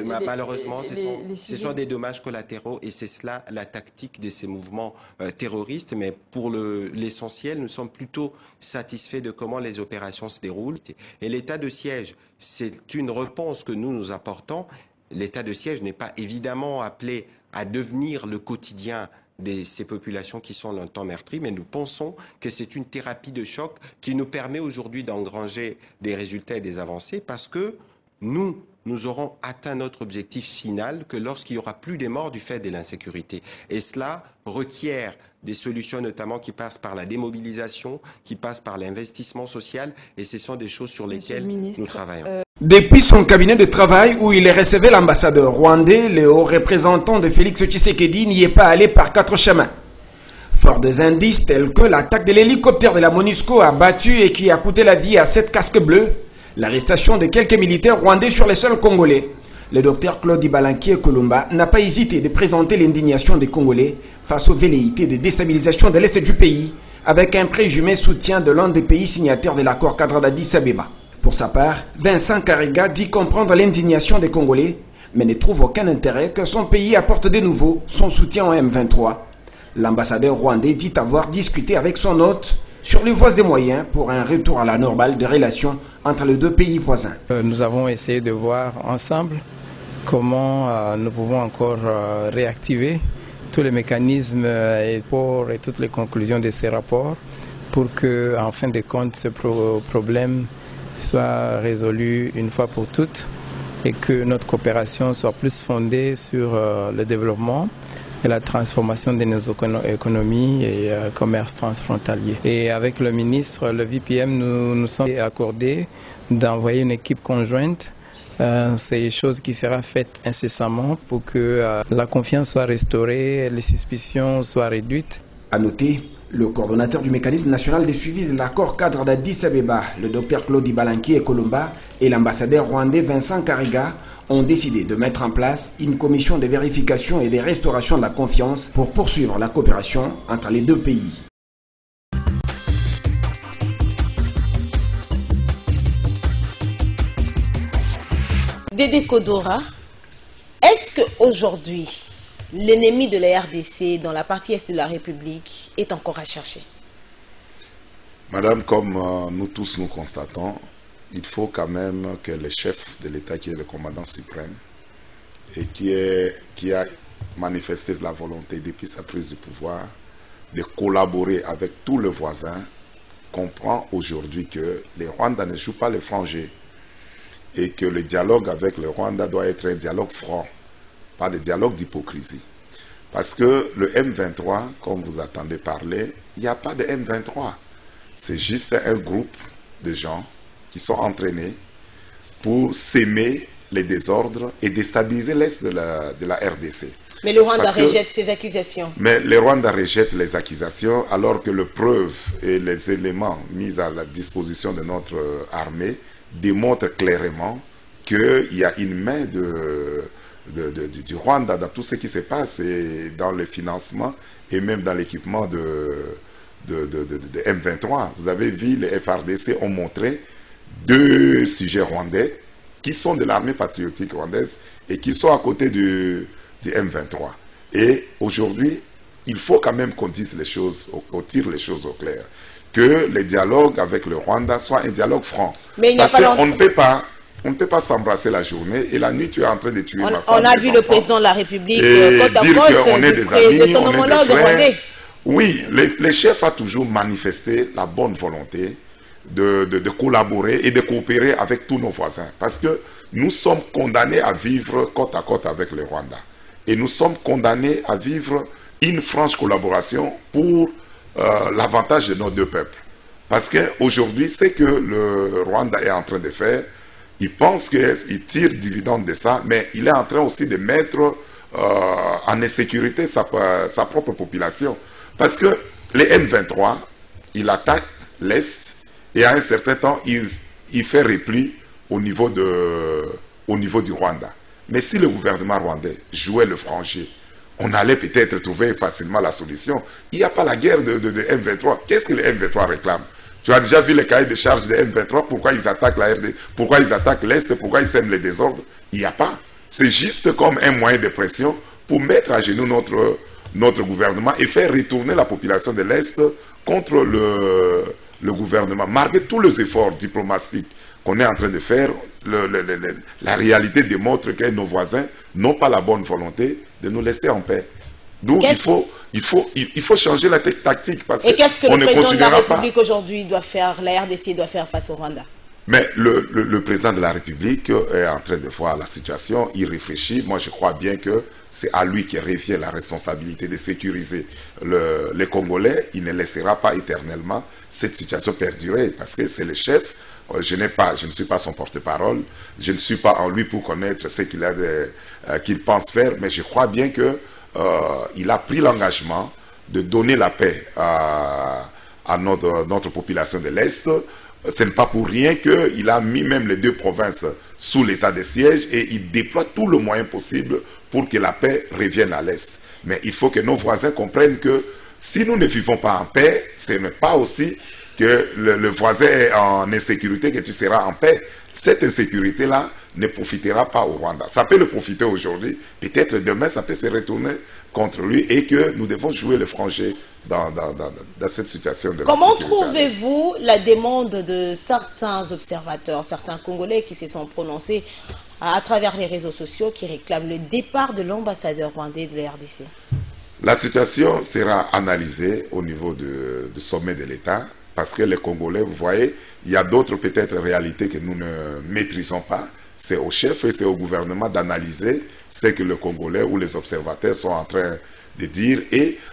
Malheureusement, ce sont des dommages collatéraux et c'est cela la tactique de ces mouvements terroristes. Mais pour l'essentiel, nous sommes plutôt satisfaits de comment les opérations se déroulent. Et l'état de siège, c'est une réponse que nous apportons. L'état de siège n'est pas évidemment appelé à devenir le quotidien de ces populations qui sont longtemps meurtries, mais nous pensons que c'est une thérapie de choc qui nous permet aujourd'hui d'engranger des résultats et des avancées parce que nous aurons atteint notre objectif final que lorsqu'il n'y aura plus des morts du fait de l'insécurité. Et cela requiert des solutions notamment qui passent par la démobilisation, qui passent par l'investissement social et ce sont des choses sur lesquelles nous travaillons. Depuis son cabinet de travail où il recevait l'ambassadeur rwandais, le haut représentant de Félix Tshisekedi n'y est pas allé par 4 chemins. Fort des indices tels que l'attaque de l'hélicoptère de la MONUSCO a battu et qui a coûté la vie à 7 casques bleus, l'arrestation de quelques militaires rwandais sur les sols congolais, le docteur Claude Ibalanki Ekolomba n'a pas hésité de présenter l'indignation des Congolais face aux velléités de déstabilisation de l'Est du pays avec un présumé soutien de l'un des pays signataires de l'accord cadre d'Addis Abeba. Pour sa part, Vincent Karega dit comprendre l'indignation des Congolais, mais ne trouve aucun intérêt que son pays apporte de nouveau son soutien au M23. L'ambassadeur rwandais dit avoir discuté avec son hôte sur les voies et moyens pour un retour à la normale des relations entre les deux pays voisins. Nous avons essayé de voir ensemble comment nous pouvons encore réactiver tous les mécanismes et toutes les conclusions de ces rapports pour que, en fin de compte, ce problème soit résolu une fois pour toutes et que notre coopération soit plus fondée sur le développement et la transformation de nos économies et commerce transfrontalier. Et avec le ministre, le VPM, nous sommes accordés d'envoyer une équipe conjointe. C'est une chose qui sera faite incessamment pour que la confiance soit restaurée, les suspicions soient réduites. À noter, le coordonnateur du mécanisme national de suivi de l'accord cadre d'Addis Abeba, le docteur Claude Ibalanki Ekolomba et l'ambassadeur rwandais Vincent Karega ont décidé de mettre en place une commission de vérification et de restauration de la confiance pour poursuivre la coopération entre les deux pays. Dédé Kodora, est-ce qu'aujourd'hui, l'ennemi de la RDC dans la partie est de la République est encore à chercher? Madame, comme nous tous nous constatons, il faut quand même que le chef de l'État, qui est le commandant suprême, et qui a manifesté la volonté depuis sa prise de pouvoir de collaborer avec tous les voisins, comprend aujourd'hui que les Rwandais ne jouent pas le franc jeu et que le dialogue avec le Rwanda doit être un dialogue franc, pas de dialogue d'hypocrisie. Parce que le M23, comme vous attendez parler, il n'y a pas de M23. C'est juste un groupe de gens qui sont entraînés pour s'aimer les désordres et déstabiliser l'Est de la RDC. Mais le Rwanda rejette ces accusations. Mais le Rwanda rejette les accusations alors que les preuves et les éléments mis à la disposition de notre armée démontrent clairement qu'il y a une main du Rwanda dans tout ce qui se passe et dans le financement et même dans l'équipement de M23. Vous avez vu, les FRDC ont montré 2 sujets rwandais qui sont de l'armée patriotique rwandaise et qui sont à côté du M23. Et aujourd'hui, il faut quand même qu'on dise les choses, qu'on tire les choses au clair. que le dialogue avec le Rwanda soit un dialogue franc. Mais il n'y a Parce pas qu'on ne peut pas s'embrasser la journée et la nuit tu es en train de tuer ma femme. On a vu le président de la République côte à côte qu'on est des amis, de son homologue rwandais. Oui, le chef a toujours manifesté la bonne volonté de collaborer et de coopérer avec tous nos voisins. Parce que nous sommes condamnés à vivre côte à côte avec le Rwanda. Et nous sommes condamnés à vivre une franche collaboration pour l'avantage de nos deux peuples. Parce qu'aujourd'hui, ce que le Rwanda est en train de faire, il pense qu'il tire dividende de ça, mais il est en train aussi de mettre en insécurité sa propre population. Parce que les M23, il attaque l'Est et à un certain temps, il fait repli au niveau du Rwanda. Mais si le gouvernement rwandais jouait le franc jeu, on allait peut-être trouver facilement la solution. Il n'y a pas la guerre de M23. Qu'est-ce que les M23 réclament? Tu as déjà vu les cahiers de charges des M23, pourquoi ils attaquent la RD, pourquoi ils attaquent l'Est, pourquoi ils sèment les désordres? Il n'y a pas. C'est juste comme un moyen de pression pour mettre à genoux notre gouvernement et faire retourner la population de l'Est contre le gouvernement. Malgré tous les efforts diplomatiques qu'on est en train de faire, la réalité démontre que nos voisins n'ont pas la bonne volonté de nous laisser en paix. Donc il faut changer la tactique parce et qu'est-ce que on le ne président de la continuera République aujourd'hui doit faire, la RDC doit faire face au Rwanda? Mais le président de la République est en train de voir la situation, il réfléchit. Moi, je crois bien que c'est à lui qui revient la responsabilité de sécuriser les Congolais. Il ne laissera pas éternellement cette situation perdurer parce que c'est le chef. Je ne suis pas son porte-parole. Je ne suis pas en lui pour connaître ce qu'il pense faire. Mais je crois bien que il a pris l'engagement de donner la paix à notre population de l'Est. Ce n'est pas pour rien qu'il a mis même les deux provinces sous l'état de siège et il déploie tout le moyen possible pour que la paix revienne à l'Est. Mais il faut que nos voisins comprennent que si nous ne vivons pas en paix, ce n'est pas aussi que le voisin est en insécurité que tu seras en paix. Cette insécurité-là ne profitera pas au Rwanda. Ça peut le profiter aujourd'hui, peut-être demain ça peut se retourner contre lui et que nous devons jouer le franc jeu dans cette situation de Comment trouvez-vous la demande de certains observateurs, certains Congolais qui se sont prononcés à travers les réseaux sociaux qui réclament le départ de l'ambassadeur rwandais de la RDC? La situation sera analysée au niveau du sommet de l'État parce que les Congolais, vous voyez, il y a d'autres peut-être réalités que nous ne maîtrisons pas. C'est au chef et c'est au gouvernement d'analyser ce que les Congolais ou les observateurs sont en train de dire.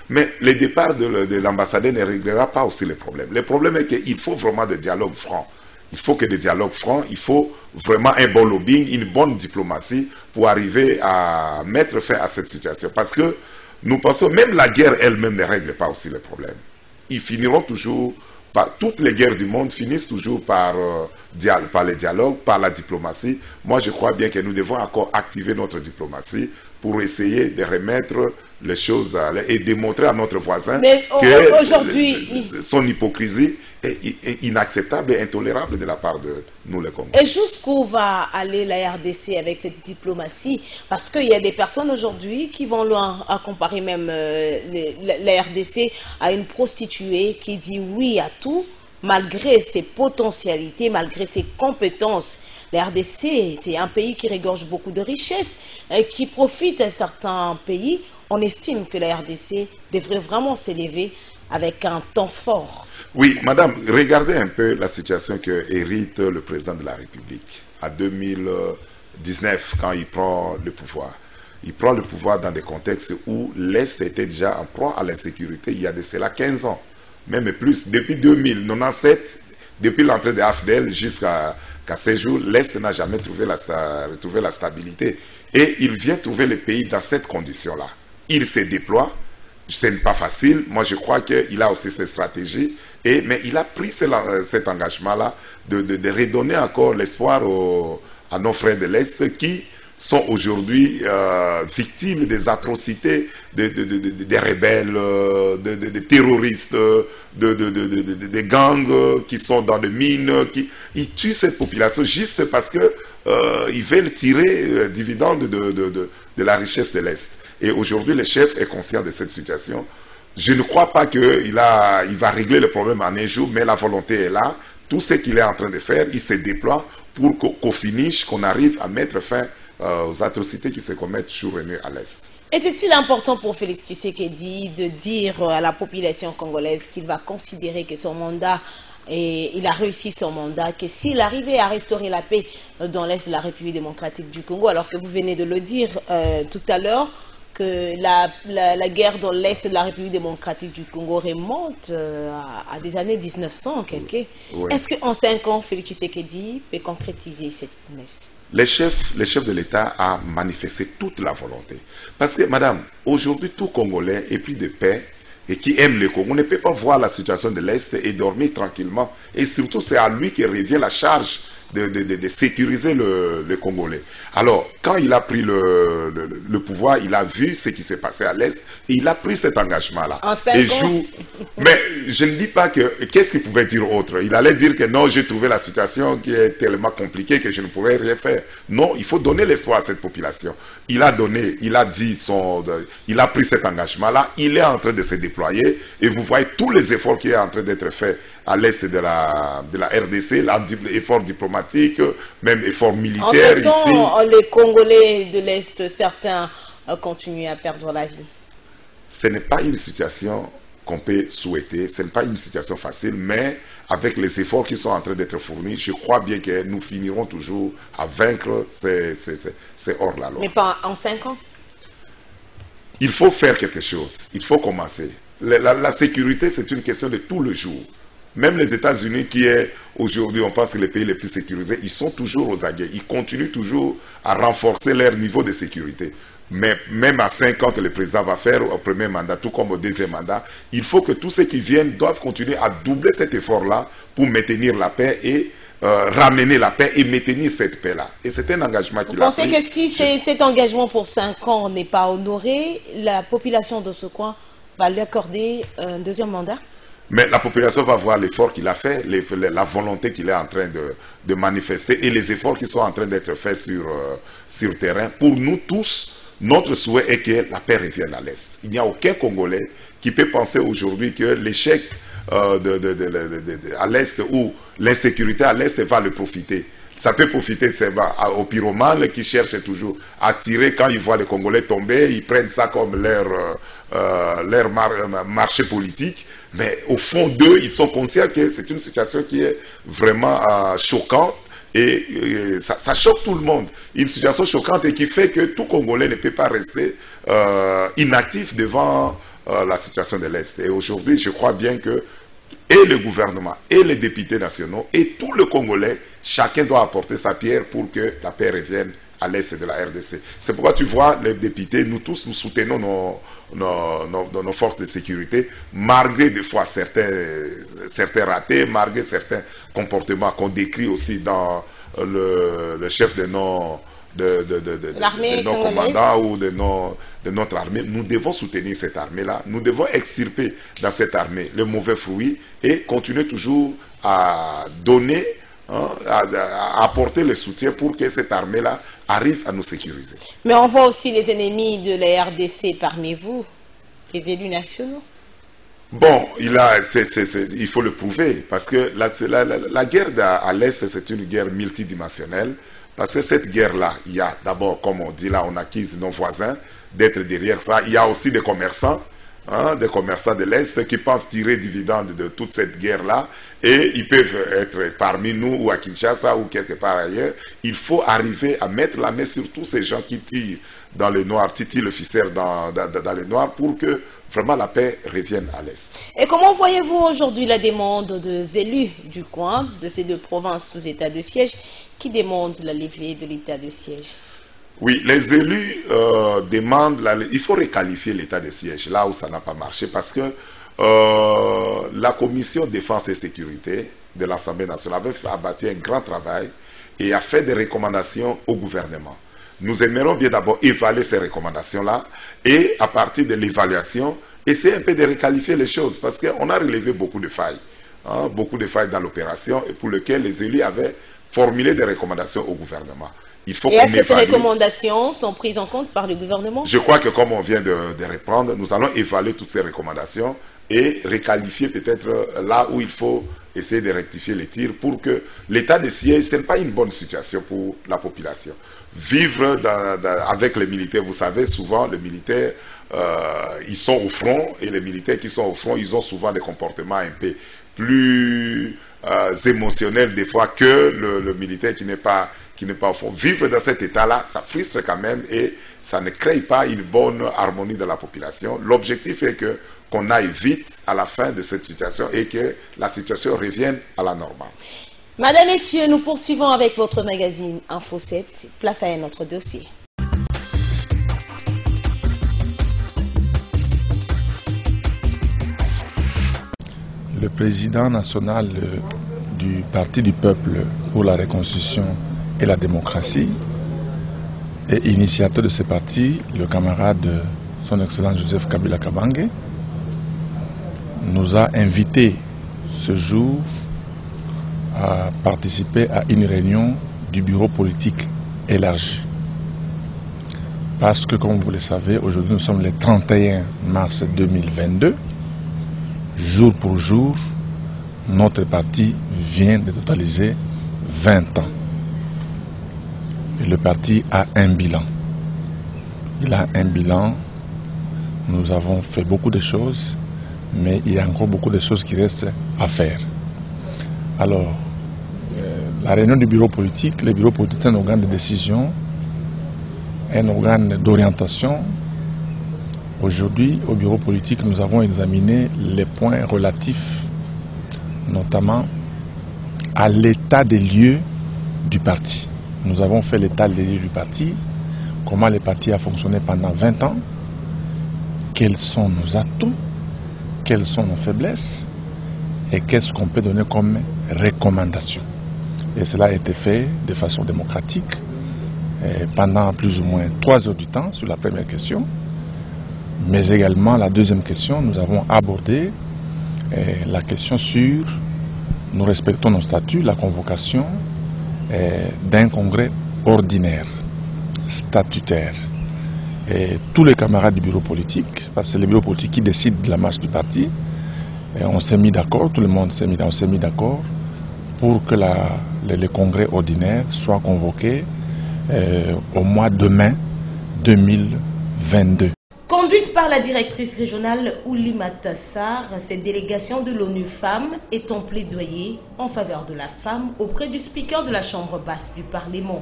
Mais le départ de l'ambassadeur ne réglera pas aussi les problèmes. Le problème est qu'il faut vraiment des dialogues francs. Il faut que des dialogues francs, il faut vraiment un bon lobbying, une bonne diplomatie pour arriver à mettre fin à cette situation. Parce que nous pensons, même la guerre elle-même ne règle pas aussi les problèmes. Ils finiront toujours, toutes les guerres du monde finissent toujours par le dialogue, par la diplomatie. Moi, je crois bien que nous devons encore activer notre diplomatie pour essayer de remettre les choses et démontrer à notre voisin que son hypocrisie est inacceptable et intolérable de la part de nous les Congolais. Et jusqu'où va aller la RDC avec cette diplomatie? Parce qu'il y a des personnes aujourd'hui qui vont loin à comparer même la RDC à une prostituée qui dit oui à tout, malgré ses potentialités, malgré ses compétences. La RDC, c'est un pays qui regorge beaucoup de richesses, qui profite à certains pays. On estime que la RDC devrait vraiment s'élever avec un temps fort. Oui, madame, regardez un peu la situation que hérite le président de la République en 2019 quand il prend le pouvoir. Il prend le pouvoir dans des contextes où l'Est était déjà en proie à l'insécurité il y a de cela 15 ans, même plus. Depuis 2097, depuis l'entrée de AFDL jusqu'à ces jours, l'Est n'a jamais retrouvé la stabilité. Et il vient trouver le pays dans cette condition-là. Il se déploie. Ce n'est pas facile. Moi, je crois qu'il a aussi ses stratégies. Mais il a pris cet engagement-là de redonner encore l'espoir à nos frères de l'Est qui sont aujourd'hui victimes des atrocités des rebelles, des terroristes, des gangs qui sont dans les mines. Ils tuent cette population juste parce qu'ils veulent tirer dividende de la richesse de l'Est. Et aujourd'hui, le chef est conscient de cette situation. Je ne crois pas qu'il va régler le problème en un jour, mais la volonté est là. Tout ce qu'il est en train de faire, il se déploie pour qu'au finish, qu'on arrive à mettre fin aux atrocités qui se commettent jour et nuit à l'Est. Était-il important pour Félix Tshisekedi de dire à la population congolaise qu'il va considérer que son mandat, et il a réussi son mandat, que s'il arrivait à restaurer la paix dans l'Est de la République démocratique du Congo, alors que vous venez de le dire tout à l'heure, que la guerre dans l'Est de la République démocratique du Congo remonte à des années 1900, quelque. Oui. Est-ce qu'en 5 ans, Félix Tshisekedi peut concrétiser cette promesse? Les chefs de l'État ont manifesté toute la volonté. Parce que, madame, aujourd'hui, tout Congolais est pris de paix et qui aime le Congo. On ne peut pas voir la situation de l'Est et dormir tranquillement. Et surtout, c'est à lui que revient la charge de sécuriser le Congolais. Alors, quand il a pris le pouvoir, il a vu ce qui s'est passé à l'Est et il a pris cet engagement-là. Mais je ne dis pas que... Qu'est-ce qu'il pouvait dire autre? Il allait dire que non, j'ai trouvé la situation qui est tellement compliquée que je ne pourrais rien faire. Non, il faut donner l'espoir à cette population. Il a donné, il a dit il a pris cet engagement-là, il est en train de se déployer et vous voyez tous les efforts qui sont en train d'être faits à l'Est de la RDC, l'effort diplomatique, même effort militaire ici. Les Congolais de l'Est, certains continuent à perdre la vie. Ce n'est pas une situation qu'on peut souhaiter, ce n'est pas une situation facile, mais avec les efforts qui sont en train d'être fournis, je crois bien que nous finirons toujours à vaincre ces hors-la-loi. Mais pas en 5 ans? Il faut faire quelque chose, il faut commencer. La sécurité, c'est une question de tout le jour. Même les États-Unis, qui est aujourd'hui, on pense que les pays les plus sécurisés, ils sont toujours aux aguets. Ils continuent toujours à renforcer leur niveau de sécurité. Mais même à 5 ans que le président va faire au premier mandat, tout comme au deuxième mandat, il faut que tous ceux qui viennent doivent continuer à doubler cet effort-là pour maintenir la paix et ramener la paix et maintenir cette paix-là. Et c'est un engagement qu'il a pris. Vous pensez que si cet engagement pour 5 ans n'est pas honoré, la population de ce coin va lui accorder un deuxième mandat? Mais la population va voir l'effort qu'il a fait, la volonté qu'il est en train de manifester et les efforts qui sont en train d'être faits sur terrain. Pour nous tous, notre souhait est que la paix revienne à l'Est. Il n'y a aucun Congolais qui peut penser aujourd'hui que l'échec à l'Est ou l'insécurité à l'Est va le profiter. Ça peut profiter aux pyromanes qui cherchent toujours à tirer quand ils voient les Congolais tomber, ils prennent ça comme leur marché politique. Mais au fond d'eux, ils sont conscients que c'est une situation qui est vraiment choquante et ça choque tout le monde. Une situation choquante et qui fait que tout Congolais ne peut pas rester inactif devant la situation de l'Est. Et aujourd'hui, je crois bien que et le gouvernement, et les députés nationaux, et tout le Congolais, chacun doit apporter sa pierre pour que la paix revienne à l'Est de la RDC. C'est pourquoi tu vois, les députés, nous tous, nous soutenons nos forces de sécurité, malgré des fois certains ratés, malgré certains comportements qu'on décrit aussi dans le chef de nos commandants ou de notre armée. Nous devons soutenir cette armée-là. Nous devons extirper dans cette armée le mauvais fruit et continuer toujours à donner, à apporter le soutien pour que cette armée-là arrive à nous sécuriser. Mais on voit aussi les ennemis de la RDC parmi vous, les élus nationaux. Bon, il faut le prouver, parce que la guerre à l'Est, c'est une guerre multidimensionnelle. Parce que cette guerre-là, il y a d'abord, comme on dit là, on accuse nos voisins d'être derrière ça. Il y a aussi des commerçants de l'Est qui pensent tirer dividende de toute cette guerre-là. Et ils peuvent être parmi nous ou à Kinshasa ou quelque part ailleurs. Il faut arriver à mettre la main sur tous ces gens qui tirent dans le noir, titillent le ficelle dans le noir pour que vraiment la paix revienne à l'Est. Et comment voyez-vous aujourd'hui la demande des élus du coin, de ces deux provinces sous état de siège, qui demandent la levée de l'état de siège? Oui, les élus demandent, il faut requalifier l'état de siège là où ça n'a pas marché parce que la commission défense et sécurité de l'Assemblée nationale avait abattu un grand travail et a fait des recommandations au gouvernement. Nous aimerions bien d'abord évaluer ces recommandations-là et à partir de l'évaluation, essayer un peu de requalifier les choses parce qu'on a relevé beaucoup de failles dans l'opération et pour lesquelles les élus avaient formuler des recommandations au gouvernement. Il faut Et est-ce que ces évalue. recommandations sont prises en compte par le gouvernement? Je crois que comme on vient de reprendre, nous allons évaluer toutes ces recommandations et requalifier peut-être là où il faut essayer de rectifier les tirs pour que l'état de siège, ce n'est pas une bonne situation pour la population. Vivre avec les militaires, vous savez, souvent les militaires, ils sont au front et les militaires qui sont au front, ils ont souvent des comportements un peu plus émotionnels des fois que le militaire qui n'est pas au front. Vivre dans cet état-là, ça frustre quand même et ça ne crée pas une bonne harmonie de la population. L'objectif est qu'on aille vite à la fin de cette situation et que la situation revienne à la normale. Madame, Messieurs, nous poursuivons avec votre magazine Info 7. Place à un autre dossier. Le président national du Parti du Peuple pour la Reconstruction et la Démocratie et initiateur de ce parti, le camarade son Excellence Joseph Kabila Kabange, nous a invités ce jour à participer à une réunion du bureau politique élargi. Parce que, comme vous le savez, aujourd'hui nous sommes le 31 mars 2022. Jour pour jour, notre parti vient de totaliser 20 ans. Et le parti a un bilan. Il a un bilan. Nous avons fait beaucoup de choses, mais il y a encore beaucoup de choses qui restent à faire. Alors, la réunion du bureau politique, le bureau politique c'est un organe de décision, un organe d'orientation. Aujourd'hui, au bureau politique, nous avons examiné les points relatifs, notamment à l'état des lieux du parti. Nous avons fait l'état des lieux du parti, comment le parti a fonctionné pendant 20 ans, quels sont nos atouts, quelles sont nos faiblesses et qu'est-ce qu'on peut donner comme recommandation. Et cela a été fait de façon démocratique pendant plus ou moins 3 heures du temps sur la première question. Mais également la deuxième question, nous avons abordé la question sur nous respectons nos statuts, la convocation d'un congrès ordinaire, statutaire. Et tous les camarades du bureau politique, parce que c'est le bureau politique qui décide de la marche du parti, et on s'est mis d'accord, tout le monde s'est mis d'accord pour que le congrès ordinaire soit convoqué au mois de mai 2022. Conduite par la directrice régionale Oulimata Sarr, cette délégation de l'ONU Femmes est en plaidoyer en faveur de la femme auprès du speaker de la Chambre basse du Parlement.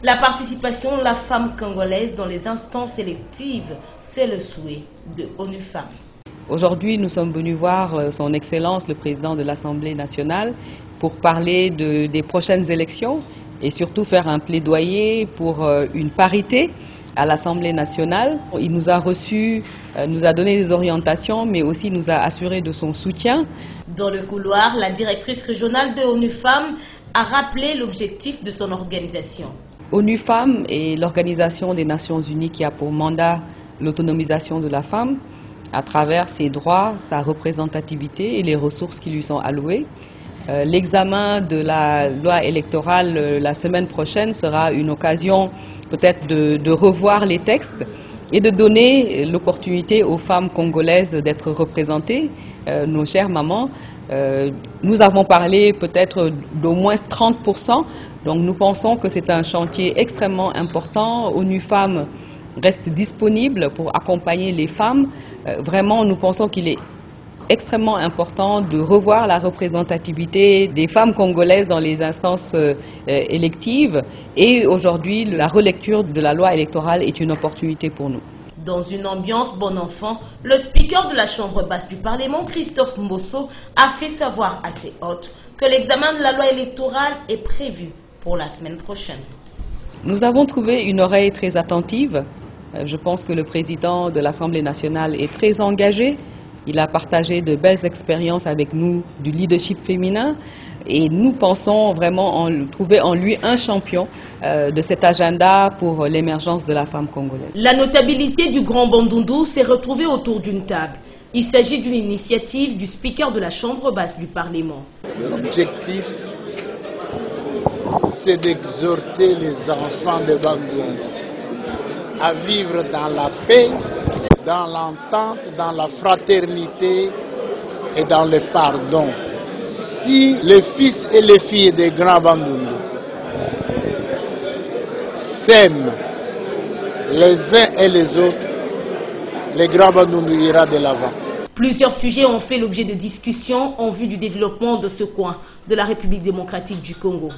La participation de la femme congolaise dans les instances électives, c'est le souhait de ONU Femmes. Aujourd'hui, nous sommes venus voir son Excellence, le président de l'Assemblée nationale, pour parler des prochaines élections et surtout faire un plaidoyer pour une parité à l'Assemblée nationale. Il nous a reçus, nous a donné des orientations, mais aussi nous a assuré de son soutien. Dans le couloir, la directrice régionale de ONU Femmes a rappelé l'objectif de son organisation. ONU Femmes est l'organisation des Nations Unies qui a pour mandat l'autonomisation de la femme à travers ses droits, sa représentativité et les ressources qui lui sont allouées. L'examen de la loi électorale la semaine prochaine sera une occasion peut-être de revoir les textes et de donner l'opportunité aux femmes congolaises d'être représentées, nos chères mamans. Nous avons parlé peut-être d'au moins 30%, donc nous pensons que c'est un chantier extrêmement important. ONU Femmes reste disponible pour accompagner les femmes. Vraiment, nous pensons qu'il est extrêmement important de revoir la représentativité des femmes congolaises dans les instances électives. Et aujourd'hui, la relecture de la loi électorale est une opportunité pour nous. Dans une ambiance bon enfant, le speaker de la Chambre basse du Parlement, Christophe Mbosso, a fait savoir à ses hôtes que l'examen de la loi électorale est prévu pour la semaine prochaine. Nous avons trouvé une oreille très attentive. Je pense que le président de l'Assemblée nationale est très engagé. Il a partagé de belles expériences avec nous du leadership féminin et nous pensons vraiment trouver en lui un champion de cet agenda pour l'émergence de la femme congolaise. La notabilité du Grand Bandundu s'est retrouvée autour d'une table. Il s'agit d'une initiative du speaker de la Chambre basse du Parlement. L'objectif c'est d'exhorter les enfants de Bandundu à vivre dans la paix, dans l'entente, dans la fraternité et dans le pardon. Si les fils et les filles des grands Bandundu s'aiment les uns et les autres, les grands Bandundu ira de l'avant. Plusieurs sujets ont fait l'objet de discussions en vue du développement de ce coin de la République démocratique du Congo.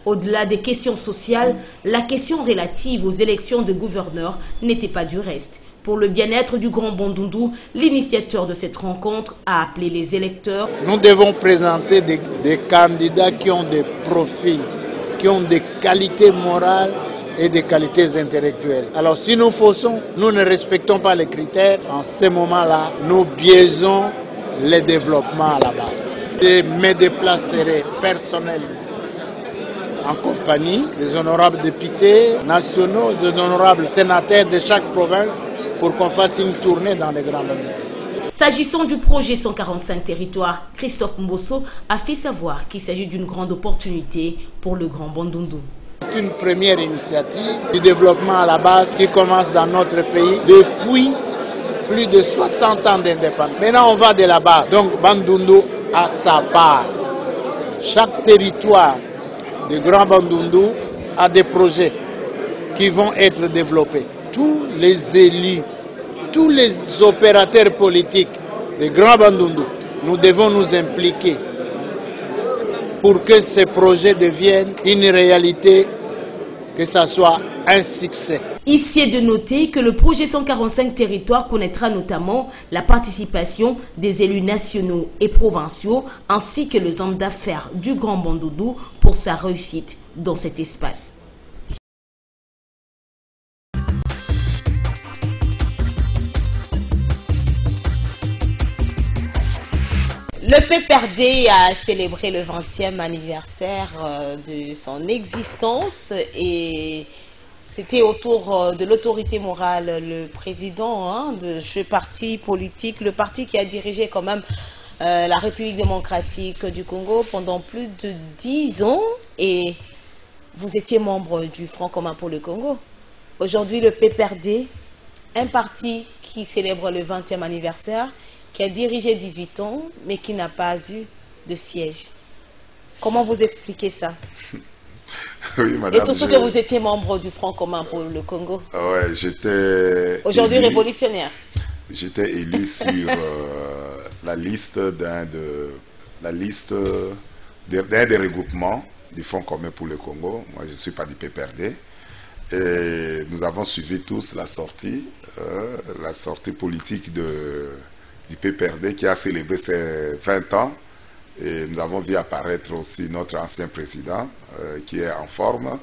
Au-delà des questions sociales, la question relative aux élections de gouverneurs n'était pas du reste. Pour le bien-être du Grand Bandundu, l'initiateur de cette rencontre a appelé les électeurs. Nous devons présenter des candidats qui ont des profils, qui ont des qualités morales et des qualités intellectuelles. Alors si nous faussons, nous ne respectons pas les critères, en ce moment-là, nous biaisons le développement à la base. Je me déplacerai personnellement en compagnie des honorables députés nationaux, des honorables sénateurs de chaque province pour qu'on fasse une tournée dans les grands domaines. S'agissant du projet 145 territoires, Christophe Mbosso a fait savoir qu'il s'agit d'une grande opportunité pour le Grand Bandundu. C'est une première initiative du développement à la base qui commence dans notre pays depuis plus de 60 ans d'indépendance. Maintenant on va de la base, donc Bandundu a sa part. Chaque territoire du Grand Bandundu a des projets qui vont être développés. Tous les élus, tous les opérateurs politiques du Grand Bandundu, nous devons nous impliquer pour que ces projets deviennent une réalité, que ça soit un succès. Ici est de noter que le projet 145 territoires connaîtra notamment la participation des élus nationaux et provinciaux ainsi que les hommes d'affaires du Grand Bandundu pour sa réussite dans cet espace. Le PPRD a célébré le 20e anniversaire de son existence et c'était autour de l'autorité morale, le président de ce parti politique, le parti qui a dirigé quand même la République démocratique du Congo pendant plus de 10 ans et vous étiez membre du Front commun pour le Congo. Aujourd'hui, le PPRD, un parti qui célèbre le 20e anniversaire, qui a dirigé 18 ans, mais qui n'a pas eu de siège. Comment vous expliquez ça? Oui, madame. Et surtout que vous étiez membre du Front commun pour le Congo. Ouais, j'étais... Aujourd'hui révolutionnaire. J'étais élu sur la liste d'un des regroupements du Front commun pour le Congo. Moi, je ne suis pas du PPRD. Et nous avons suivi tous la sortie politique du PPRD qui a célébré ses 20 ans. Et nous avons vu apparaître aussi notre ancien président qui est en forme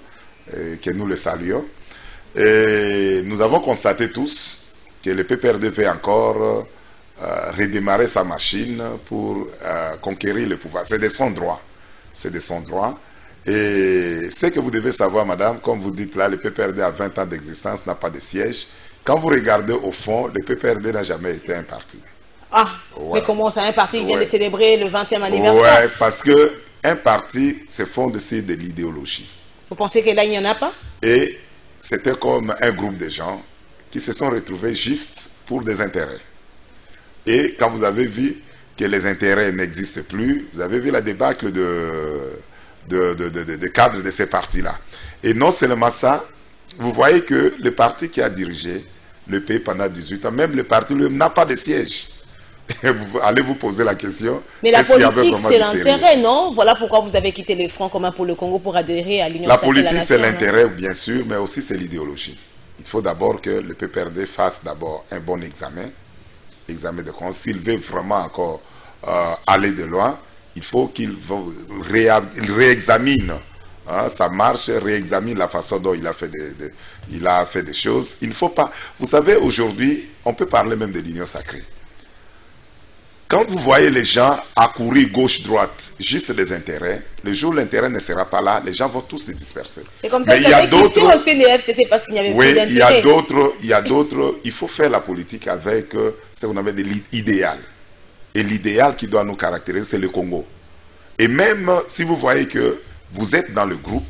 et que nous le saluons. Et nous avons constaté tous que le PPRD veut encore redémarrer sa machine pour conquérir le pouvoir. C'est de son droit. C'est de son droit. Et ce que vous devez savoir, madame, comme vous dites là, le PPRD a 20 ans d'existence, n'a pas de siège. Quand vous regardez au fond, le PPRD n'a jamais été un parti. Ah, ouais. Mais comment ça, un parti qui vient de célébrer le 20e anniversaire? Oui, parce qu'un parti se fonde sur de l'idéologie. Vous pensez que là, il n'y en a pas? Et c'était comme un groupe de gens qui se sont retrouvés juste pour des intérêts. Et quand vous avez vu que les intérêts n'existent plus, vous avez vu la débâcle de cadres de ces partis-là. Et non seulement ça, vous voyez que le parti qui a dirigé le pays pendant 18 ans, même le parti n'a pas de siège. Allez vous poser la question. Mais la politique, c'est l'intérêt, non? Voilà pourquoi vous avez quitté le Front commun pour le Congo pour adhérer à l'Union sacrée de la nation. La politique, c'est l'intérêt, bien sûr, mais aussi c'est l'idéologie. Il faut d'abord que le PPRD fasse d'abord un bon examen de conscience. S'il veut vraiment encore aller de loin, il faut qu'il réexamine sa marche, réexamine la façon dont il a fait des choses. Il ne faut pas... Vous savez, aujourd'hui, on peut parler même de l'Union sacrée. Quand vous voyez les gens accourir gauche-droite, juste des intérêts, le jour où l'intérêt ne sera pas là, les gens vont tous se disperser. C'est comme ça qu'il y a d'autres aussi le FCC parce qu'il n'y avait plus d'intérêt. Oui, il y a d'autres, il faut faire la politique avec ce qu'on appelle l'idéal. Et l'idéal qui doit nous caractériser, c'est le Congo. Et même si vous voyez que vous êtes dans le groupe,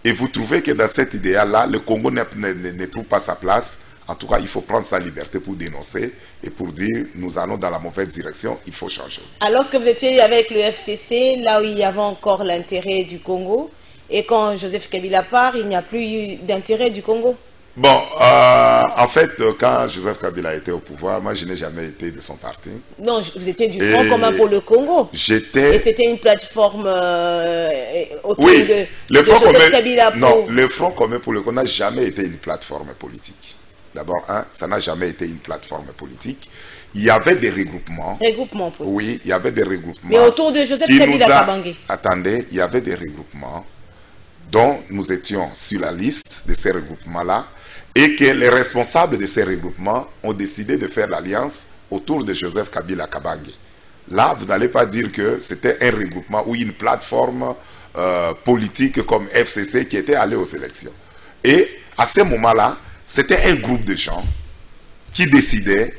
et vous trouvez que dans cet idéal-là, le Congo ne trouve pas sa place, en tout cas, il faut prendre sa liberté pour dénoncer et pour dire nous allons dans la mauvaise direction, il faut changer. Alors que vous étiez avec le FCC, là où il y avait encore l'intérêt du Congo, et quand Joseph Kabila part, il n'y a plus eu d'intérêt du Congo? Bon, en fait, quand Joseph Kabila était au pouvoir, moi je n'ai jamais été de son parti. Non, vous étiez du Front commun pour le Congo. J'étais... Et c'était une plateforme autour oui, de Joseph Kabila pour... Non, le Front commun pour le Congo n'a jamais été une plateforme politique. D'abord, ça n'a jamais été une plateforme politique. Il y avait des regroupements. Regroupements politiques. Oui, il y avait des regroupements. Mais autour de Joseph Kabila Kabange. Attendez, il y avait des regroupements dont nous étions sur la liste de ces regroupements-là et que les responsables de ces regroupements ont décidé de faire l'alliance autour de Joseph Kabila Kabange. Là, vous n'allez pas dire que c'était un regroupement ou une plateforme politique comme FCC qui était allé aux élections. Et à ce moment-là, c'était un groupe de gens qui décidaient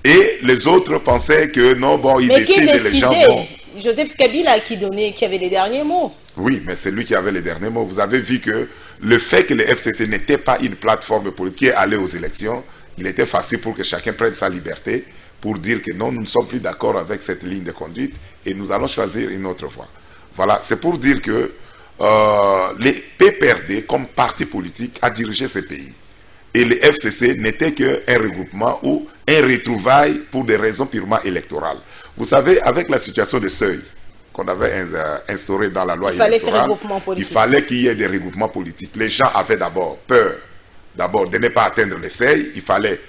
et les autres pensaient que non, bon, ils décident, les gens vont... Joseph Kabila qui avait les derniers mots. Oui, mais c'est lui qui avait les derniers mots. Vous avez vu que le fait que le FCC n'était pas une plateforme politique qui est allée aux élections, il était facile pour que chacun prenne sa liberté pour dire que non, nous ne sommes plus d'accord avec cette ligne de conduite et nous allons choisir une autre voie. Voilà, c'est pour dire que les PPRD, comme parti politique, a dirigé ces pays. Et le FCC n'était qu'un regroupement ou un retrouvaille pour des raisons purement électorales. Vous savez, avec la situation de seuil qu'on avait instauré dans la loi électorale, il fallait qu'il y ait des regroupements politiques. Les gens avaient d'abord peur de ne pas atteindre les seuils, il fallait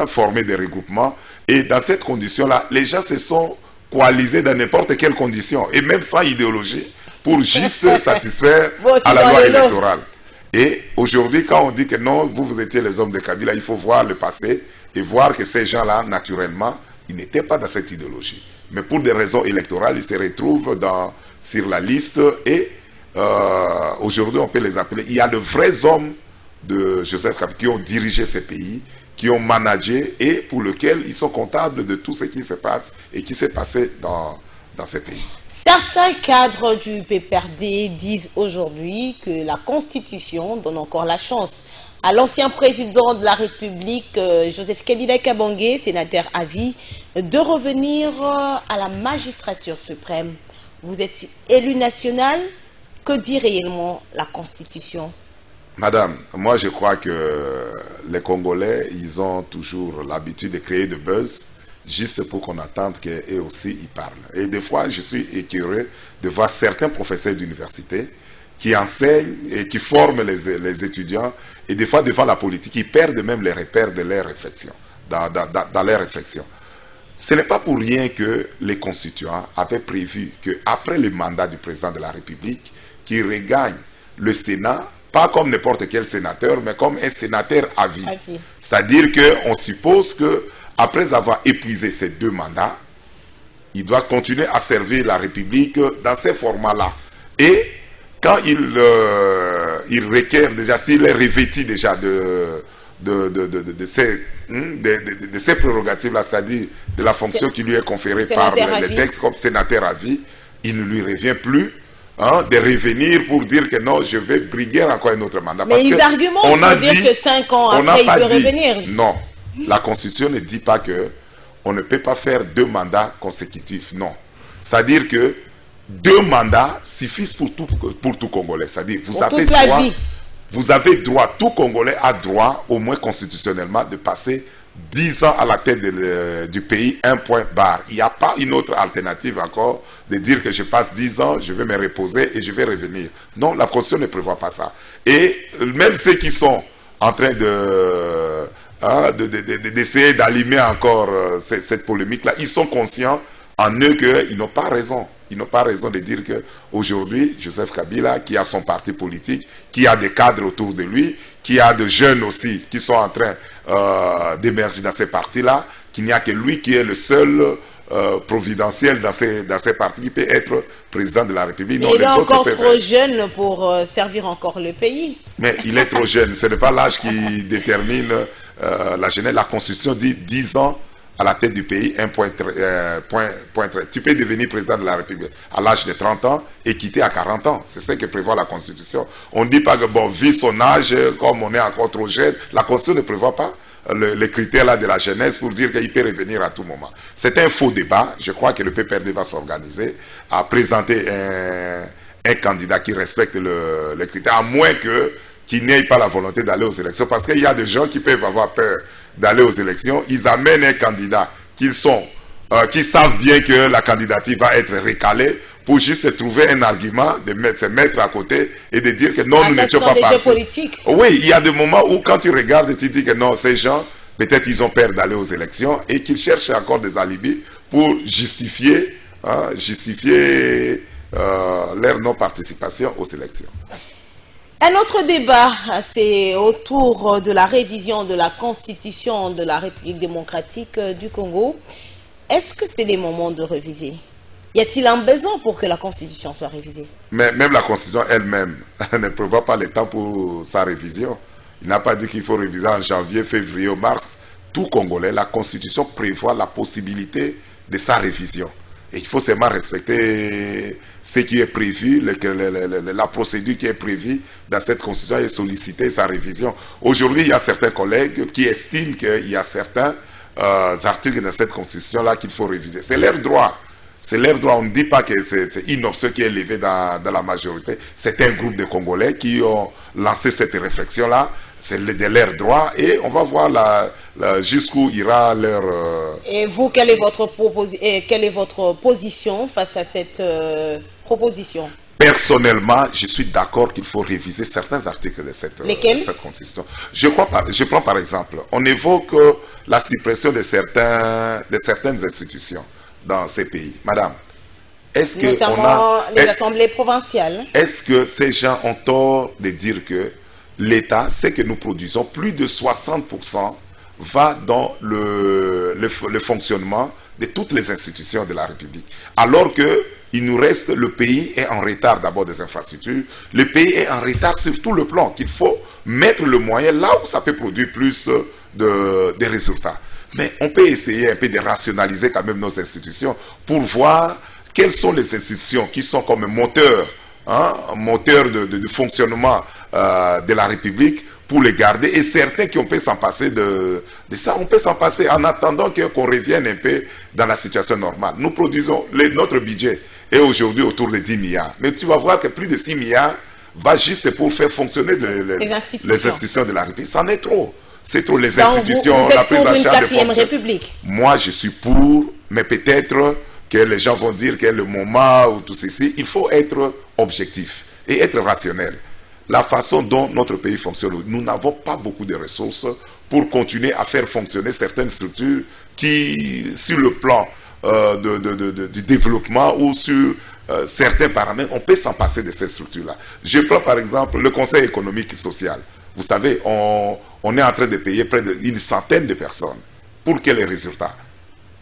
former des regroupements. Et dans cette condition-là, les gens se sont coalisés dans n'importe quelle condition, et même sans idéologie, pour juste satisfaire à la loi électorale. Et aujourd'hui, quand on dit que non, vous étiez les hommes de Kabila, il faut voir le passé et voir que ces gens-là, naturellement, ils n'étaient pas dans cette idéologie. Mais pour des raisons électorales, ils se retrouvent sur la liste et aujourd'hui, on peut les appeler. Il y a de vrais hommes de Joseph Kabila qui ont dirigé ces pays, qui ont managé et pour lesquels ils sont comptables de tout ce qui se passe et qui s'est passé dans ces pays. Certains cadres du PPRD disent aujourd'hui que la Constitution donne encore la chance à l'ancien président de la République, Joseph Kabila Kabange, sénateur à vie, de revenir à la magistrature suprême. Vous êtes élu national, que dit réellement la Constitution? Madame, moi je crois que les Congolais, ils ont toujours l'habitude de créer de buzz, juste pour qu'on attende qu'eux aussi ils parlent. Et des fois, je suis écœuré de voir certains professeurs d'université qui enseignent et qui forment les étudiants, et des fois, devant la politique, ils perdent même les repères de leurs réflexions, dans leurs réflexions. Ce n'est pas pour rien que les constituants avaient prévu qu'après le mandat du président de la République, qu'il regagne le Sénat, pas comme n'importe quel sénateur, mais comme un sénateur à vie. C'est-à-dire qu'on suppose que après avoir épuisé ces 2 mandats, il doit continuer à servir la République dans ces formats-là. Et quand il requiert déjà, s'il est revêtu déjà de ces prérogatives-là, c'est-à-dire de la fonction qui lui est conférée par les textes comme sénateur à vie, il ne lui revient plus de revenir pour dire que non, je vais briguer encore un autre mandat. Mais ils argumentent pour dire que 5 ans après, il peut revenir. Non. La Constitution ne dit pas qu'on ne peut pas faire 2 mandats consécutifs, non. C'est-à-dire que 2 mandats suffisent pour tout Congolais. C'est-à-dire vous avez droit, tout Congolais a droit, au moins constitutionnellement, de passer 10 ans à la tête du pays, un point barre. Il n'y a pas une autre alternative encore de dire que je passe 10 ans, je vais me reposer et je vais revenir. Non, la Constitution ne prévoit pas ça. Et même ceux qui sont en train d'essayer d'allumer encore cette polémique-là, ils sont conscients en eux qu'ils n'ont pas raison. Ils n'ont pas raison de dire qu'aujourd'hui, Joseph Kabila, qui a son parti politique, qui a des cadres autour de lui, qui a de jeunes aussi qui sont en train d'émerger dans ces partis-là, qu'il n'y a que lui qui est le seul providentiel dans ces partis qui peut être président de la République. Mais il est encore trop jeune pour servir encore le pays. Mais il est trop jeune. Ce n'est pas l'âge qui détermine la jeunesse. La Constitution dit 10 ans à la tête du pays, tu peux devenir président de la République à l'âge de 30 ans et quitter à 40 ans. C'est ce que prévoit la Constitution. On ne dit pas que, bon, vu son âge, comme on est encore trop jeune, la Constitution ne prévoit pas les critères là de la jeunesse pour dire qu'il peut revenir à tout moment. C'est un faux débat. Je crois que le PPRD va s'organiser à présenter un candidat qui respecte les critères, à moins qu'il n'ait pas la volonté d'aller aux élections. Parce qu'il y a des gens qui peuvent avoir peur d'aller aux élections. Ils amènent un candidat qui savent bien que la candidature va être recalée pour juste se trouver un argument, se mettre à côté et de dire que non, nous n'étions pas partis. Politiques. Oui, il y a des moments où quand tu regardes, tu dis que non, ces gens, peut-être ils ont peur d'aller aux élections et qu'ils cherchent encore des alibis pour justifier leur non-participation aux élections. Un autre débat, c'est autour de la révision de la Constitution de la République démocratique du Congo. Est-ce que c'est le moment de réviser? Y a-t-il un besoin pour que la Constitution soit révisée? Mais même la Constitution elle-même ne prévoit pas le temps pour sa révision. Il n'a pas dit qu'il faut réviser en janvier, février ou mars. Tout Congolais, la Constitution prévoit la possibilité de sa révision. Et il faut seulement respecter ce qui est prévu, la procédure qui est prévue dans cette Constitution et solliciter sa révision. Aujourd'hui, il y a certains collègues qui estiment qu'il y a certains articles dans cette Constitution-là qu'il faut réviser. C'est leur droit. C'est leur droit. On ne dit pas que c'est une option qui est levée dans la majorité. C'est un groupe de Congolais qui ont lancé cette réflexion-là. C'est de leur droit et on va voir jusqu'où ira leur... Et vous, quelle est votre position face à cette proposition? Personnellement, je suis d'accord qu'il faut réviser certains articles de cette Constitution. Je prends par exemple, on évoque la suppression de certaines institutions dans ces pays. Madame, est-ce que notamment les assemblées provinciales. Est-ce que ces gens ont tort de dire que l'État, ce que nous produisons, plus de 60% va dans le fonctionnement de toutes les institutions de la République. Alors que il nous reste, le pays est en retard d'abord des infrastructures, le pays est en retard sur tout le plan, qu'il faut mettre le moyen là où ça peut produire plus de résultats. Mais on peut essayer un peu de rationaliser quand même nos institutions pour voir quelles sont les institutions qui sont comme moteurs, moteurs de fonctionnement de la République pour les garder, et certains qui on peut s'en passer de ça, on peut s'en passer en attendant qu'on revienne un peu dans la situation normale. Nous produisons, notre budget est aujourd'hui autour de 10 milliards, mais tu vas voir que plus de 6 milliards va juste pour faire fonctionner les institutions de la République. C'en est trop. C'est trop les institutions, la prise en charge des fonctions. Moi, je suis pour, mais peut-être que les gens vont dire que le moment ou tout ceci, il faut être objectif et être rationnel. La façon dont notre pays fonctionne, nous n'avons pas beaucoup de ressources pour continuer à faire fonctionner certaines structures qui, sur le plan du développement ou sur certains paramètres, on peut s'en passer de ces structures-là. Je prends par exemple le Conseil économique et social. Vous savez, on est en train de payer près d'une centaine de personnes. Pour quels résultats?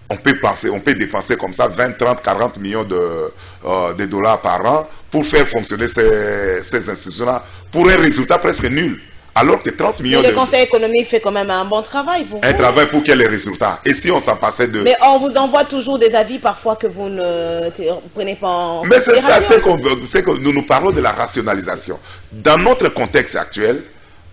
On peut dépenser comme ça 20, 30, 40 millions de dollars par an pour faire fonctionner ces institutions-là pour un résultat presque nul. Alors que 30 millions de... Le Conseil économique fait quand même un bon travail pour vous. Un travail pour quels résultats? Et si on s'en passait de... Mais on vous envoie toujours des avis parfois que vous ne prenez pas en... Mais c'est ça, c'est que nous parlons de la rationalisation. Dans notre contexte actuel,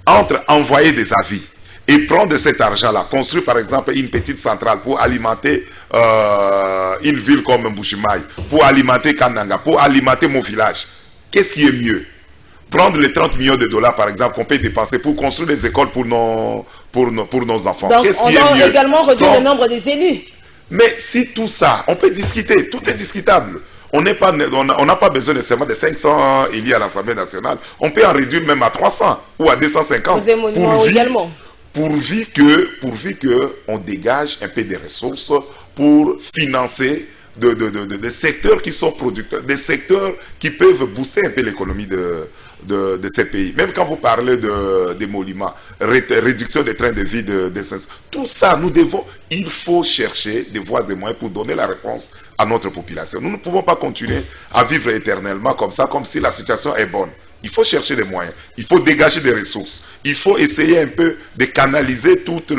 entre envoyer des avis et prendre cet argent-là, construire par exemple une petite centrale pour alimenter une ville comme Mbujimayi, pour alimenter Kananga, pour alimenter mon village, qu'est-ce qui est mieux? Prendre les 30 millions de dollars par exemple qu'on peut dépenser pour construire des écoles pour nos enfants. Donc on doit également réduire le nombre des élus. Mais si tout ça, on peut discuter, tout est discutable. On n'a pas besoin nécessairement de 500 élus à l'Assemblée nationale. On peut en réduire même à 300 ou à 250. Pourvu que on dégage un peu de ressources pour financer des secteurs qui sont producteurs, des secteurs qui peuvent booster un peu l'économie de ces pays. Même quand vous parlez d'émoluments, réduction des trains de vie tout ça, il faut chercher des voies et moyens pour donner la réponse à notre population. Nous ne pouvons pas continuer à vivre éternellement comme ça, comme si la situation est bonne. Il faut chercher des moyens, il faut dégager des ressources, il faut essayer un peu de canaliser toute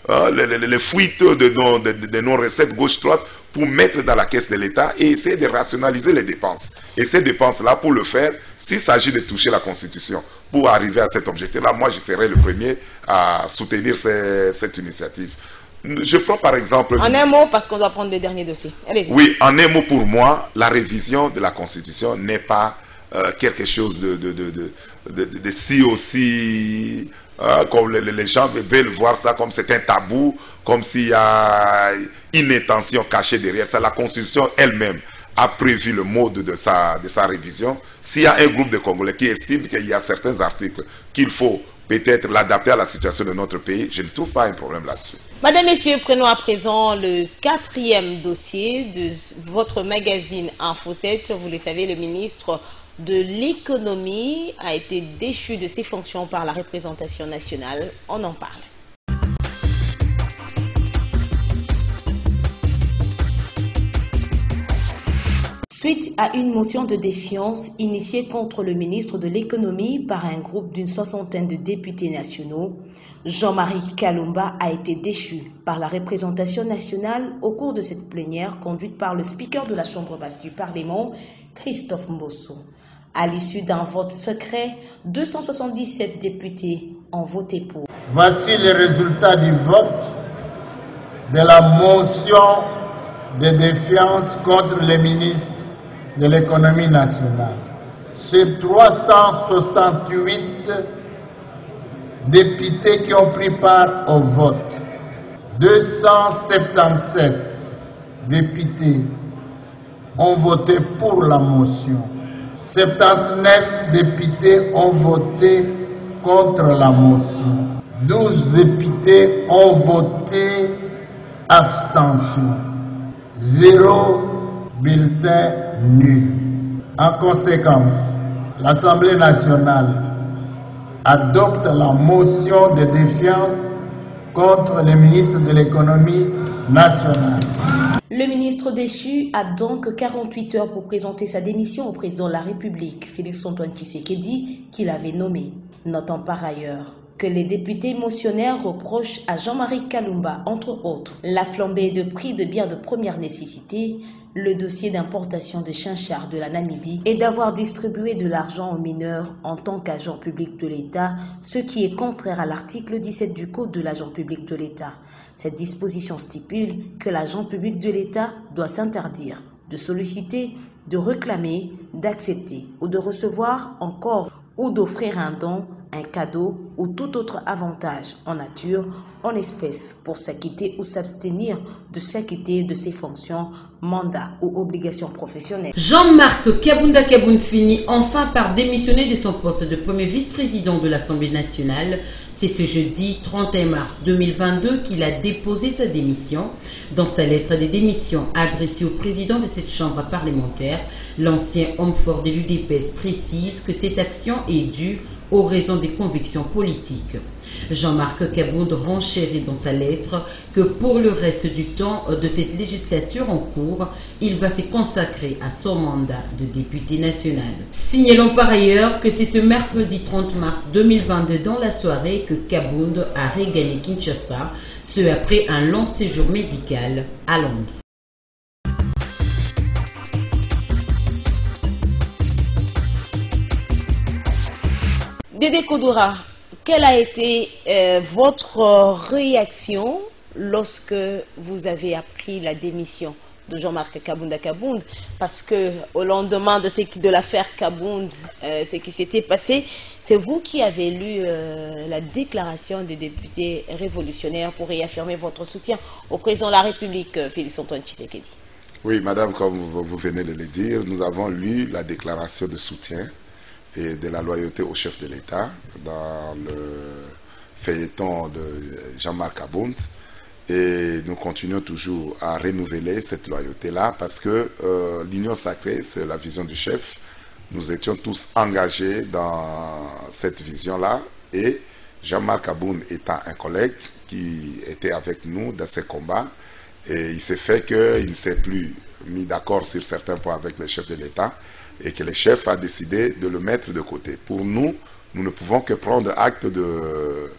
les fuites de nos recettes gauche-droite pour mettre dans la caisse de l'État et essayer de rationaliser les dépenses. Et ces dépenses-là, pour le faire, s'il s'agit de toucher la Constitution, pour arriver à cet objectif-là, moi je serai le premier à soutenir cette initiative. Je prends par exemple... En un mot, parce qu'on doit prendre le dernier dossier. Allez-y. Oui, en un mot pour moi, la révision de la Constitution n'est pas quelque chose de si aussi... comme les gens veulent voir ça comme c'est un tabou, comme s'il y a une intention cachée derrière ça. La Constitution elle-même a prévu le mode de sa révision. S'il y a un groupe de Congolais qui estime qu'il y a certains articles qu'il faut peut-être l'adapter à la situation de notre pays, je ne trouve pas un problème là-dessus. Madame, Messieurs, prenons à présent le 4e dossier de votre magazine Info 7. Vous le savez, le ministre de l'économie a été déchu de ses fonctions par la représentation nationale. On en parle. Suite à une motion de défiance initiée contre le ministre de l'économie par un groupe d'une 60aine de députés nationaux, Jean-Marie Kalumba a été déchu par la représentation nationale au cours de cette plénière conduite par le speaker de la Chambre basse du Parlement, Christophe Mbosso. À l'issue d'un vote secret, 277 députés ont voté pour. Voici les résultats du vote de la motion de défiance contre le ministre de l'économie nationale. Sur 368 députés qui ont pris part au vote, 277 députés ont voté pour la motion. 79 députés ont voté contre la motion. 12 députés ont voté abstention. 0 bulletin nul. En conséquence, l'Assemblée nationale adopte la motion de défiance contre le ministre de l'économie nationale. Le ministre déchu a donc 48 heures pour présenter sa démission au président de la République, Félix-Antoine Tshisekedi, qu'il avait nommé. Notant par ailleurs que les députés motionnaires reprochent à Jean-Marie Kalumba, entre autres, la flambée de prix de biens de première nécessité, le dossier d'importation de chinchard de la Namibie et d'avoir distribué de l'argent aux mineurs en tant qu'agent public de l'État, ce qui est contraire à l'article 17 du Code de l'agent public de l'État. Cette disposition stipule que l'agent public de l'État doit s'interdire de solliciter, de réclamer, d'accepter ou de recevoir encore ou d'offrir un don, un cadeau ou tout autre avantage en nature, en espèces, pour s'acquitter ou s'abstenir de s'acquitter de ses fonctions, mandats ou obligations professionnelles. Jean-Marc Kabunda Kabound finit enfin par démissionner de son poste de premier vice-président de l'Assemblée nationale. C'est ce jeudi 31 mars 2022 qu'il a déposé sa démission. Dans sa lettre de démission adressée au président de cette chambre parlementaire, l'ancien homme fort de l'UDPS précise que cette action est due aux raisons des convictions politiques. Jean-Marc Kabound renchérit dans sa lettre que pour le reste du temps de cette législature en cours, il va se consacrer à son mandat de député national. Signalons par ailleurs que c'est ce mercredi 30 mars 2022 dans la soirée que Kabound a regagné Kinshasa, ce après un long séjour médical à Londres. Dédé Kodoura, quelle a été votre réaction lorsque vous avez appris la démission de Jean-Marc Kabunda Kabound? Parce que au lendemain de l'affaire Kabound, ce qui s'était passé, c'est vous qui avez lu la déclaration des députés révolutionnaires pour réaffirmer votre soutien au président de la République, Félix-Antoine Tshisekedi. Oui, madame, comme vous venez de le dire, nous avons lu la déclaration de soutien et de la loyauté au chef de l'État dans le feuilleton de Jean-Marc Kabound. Et nous continuons toujours à renouveler cette loyauté-là parce que l'union sacrée, c'est la vision du chef. Nous étions tous engagés dans cette vision-là et Jean-Marc Kabound étant un collègue qui était avec nous dans ces combats, et il s'est fait qu'il ne s'est plus mis d'accord sur certains points avec le chef de l'État et que le chef a décidé de le mettre de côté. Pour nous, nous ne pouvons que prendre acte de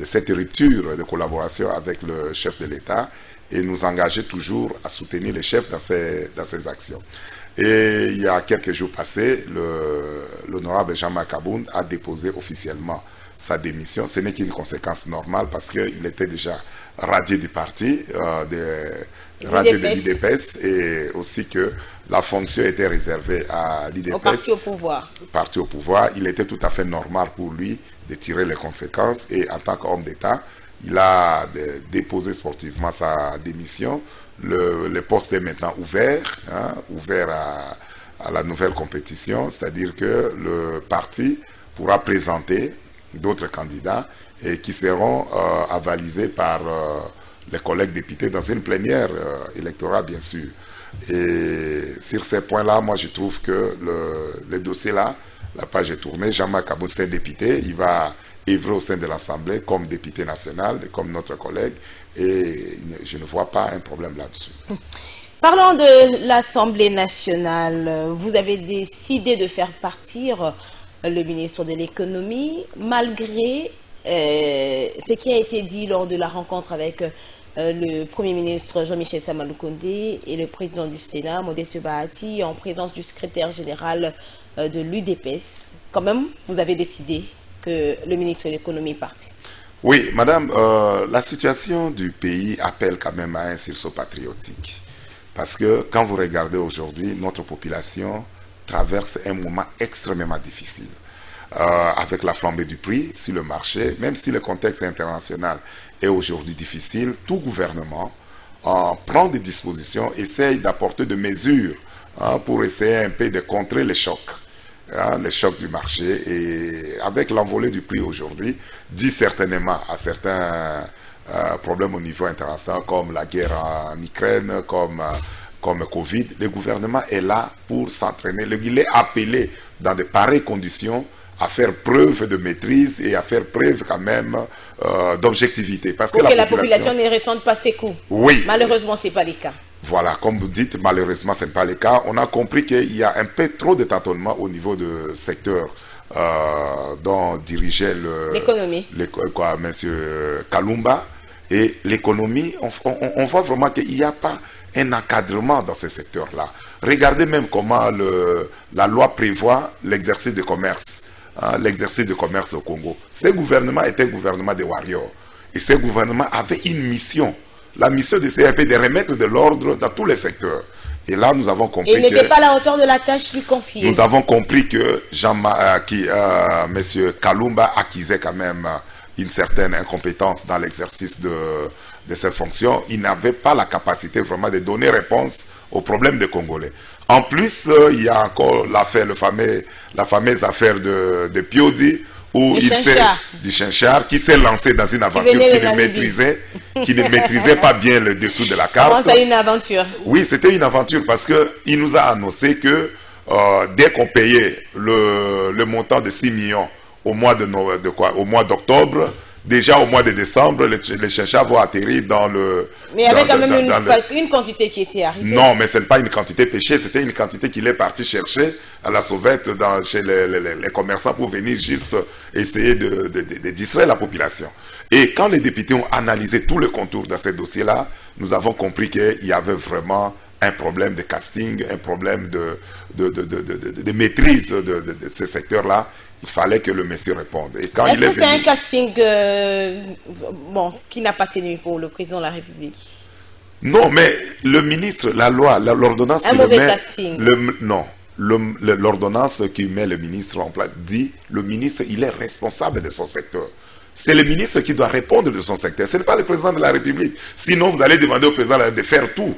cette rupture de collaboration avec le chef de l'État et nous engager toujours à soutenir les chefs dans ces actions. Et il y a quelques jours passés, l'honorable Jean-Marc Abound a déposé officiellement sa démission. Ce n'est qu'une conséquence normale parce qu'il était déjà radié du parti, radié de l'IDPS, et aussi que la fonction était réservée à l'IDPS. Au parti au pouvoir. Parti au pouvoir. Il était tout à fait normal pour lui de tirer les conséquences et en tant qu'homme d'État, il a déposé sportivement sa démission. Le poste est maintenant ouvert, ouvert à la nouvelle compétition, c'est-à-dire que le parti pourra présenter d'autres candidats et qui seront avalisés par les collègues députés dans une plénière électorale, bien sûr. Et sur ces points-là, moi je trouve que le dossier-là, la page est tournée. Jean-Marc Abound, c'est député, il va œuvrer au sein de l'Assemblée comme député national, comme notre collègue, et je ne vois pas un problème là-dessus. Parlons de l'Assemblée nationale. Vous avez décidé de faire partir le ministre de l'économie, malgré ce qui a été dit lors de la rencontre avec le Premier ministre Jean-Michel Samaloukonde et le président du Sénat, Modeste Bahati, en présence du secrétaire général de l'UDPS. Quand même, vous avez décidé que le ministre de l'économie parte. Oui, madame, la situation du pays appelle quand même à un sursaut patriotique. Parce que quand vous regardez aujourd'hui, notre population traverse un moment extrêmement difficile. Avec la flambée du prix sur le marché, même si le contexte international est aujourd'hui difficile, tout gouvernement prend des dispositions, essaye d'apporter des mesures pour essayer un peu de contrer les chocs du marché. Et avec l'envolée du prix aujourd'hui, dû certainement à certains problèmes au niveau international, comme la guerre en Ukraine, comme Covid, le gouvernement est là pour s'entraîner. Il est appelé dans de pareilles conditions à faire preuve de maîtrise et à faire preuve quand même d'objectivité. Parce pour que la population ne ressente pas ses coups. Oui. Malheureusement, ce n'est pas le cas. Voilà, comme vous dites, malheureusement, ce n'est pas le cas. On a compris qu'il y a un peu trop de tâtonnement au niveau du secteur dont dirigeait l'économie. M. Kalumba. Et l'économie, on voit vraiment qu'il n'y a pas un encadrement dans ce secteur-là. Regardez même comment la loi prévoit l'exercice de commerce. L'exercice de commerce au Congo. Ce gouvernement était un gouvernement de warriors. Et ce gouvernement avait une mission. La mission de CRP de remettre de l'ordre dans tous les secteurs. Et là, nous avons compris il n'était pas à la hauteur de la tâche lui confiée. Nous avons compris que M. Kalumba acquisait quand même une certaine incompétence dans l'exercice de ses fonctions. Il n'avait pas la capacité vraiment de donner réponse aux problèmes des Congolais. En plus, il y a encore l'affaire, la fameuse affaire de Piodi, où du Chinchard, qui s'est lancé dans une aventure qui ne maîtrisait pas bien le dessous de la carte. Comment ça, une aventure? Oui, c'était une aventure parce qu'il nous a annoncé que dès qu'on payait le montant de 6 millions au mois d'octobre, déjà au mois de décembre, les Chinchards vont atterrir dans le... Mais il y avait quand même une quantité qui était arrivée. Non, mais ce n'est pas une quantité pêchée, c'était une quantité qu'il est parti chercher à la sauvette chez les commerçants pour venir juste essayer de distraire la population. Et quand les députés ont analysé tout le contour de ce dossier-là, nous avons compris qu'il y avait vraiment un problème de casting, un problème de maîtrise de ce secteur-là. Il fallait que le monsieur réponde. Est-ce que c'est un casting qui n'a pas tenu pour le président de la République? Non, mais le ministre, la loi, l'ordonnance qui l'ordonnance qui met le ministre en place dit le ministre, il est responsable de son secteur. C'est le ministre qui doit répondre de son secteur. Ce n'est pas le président de la République. Sinon, vous allez demander au président de faire tout.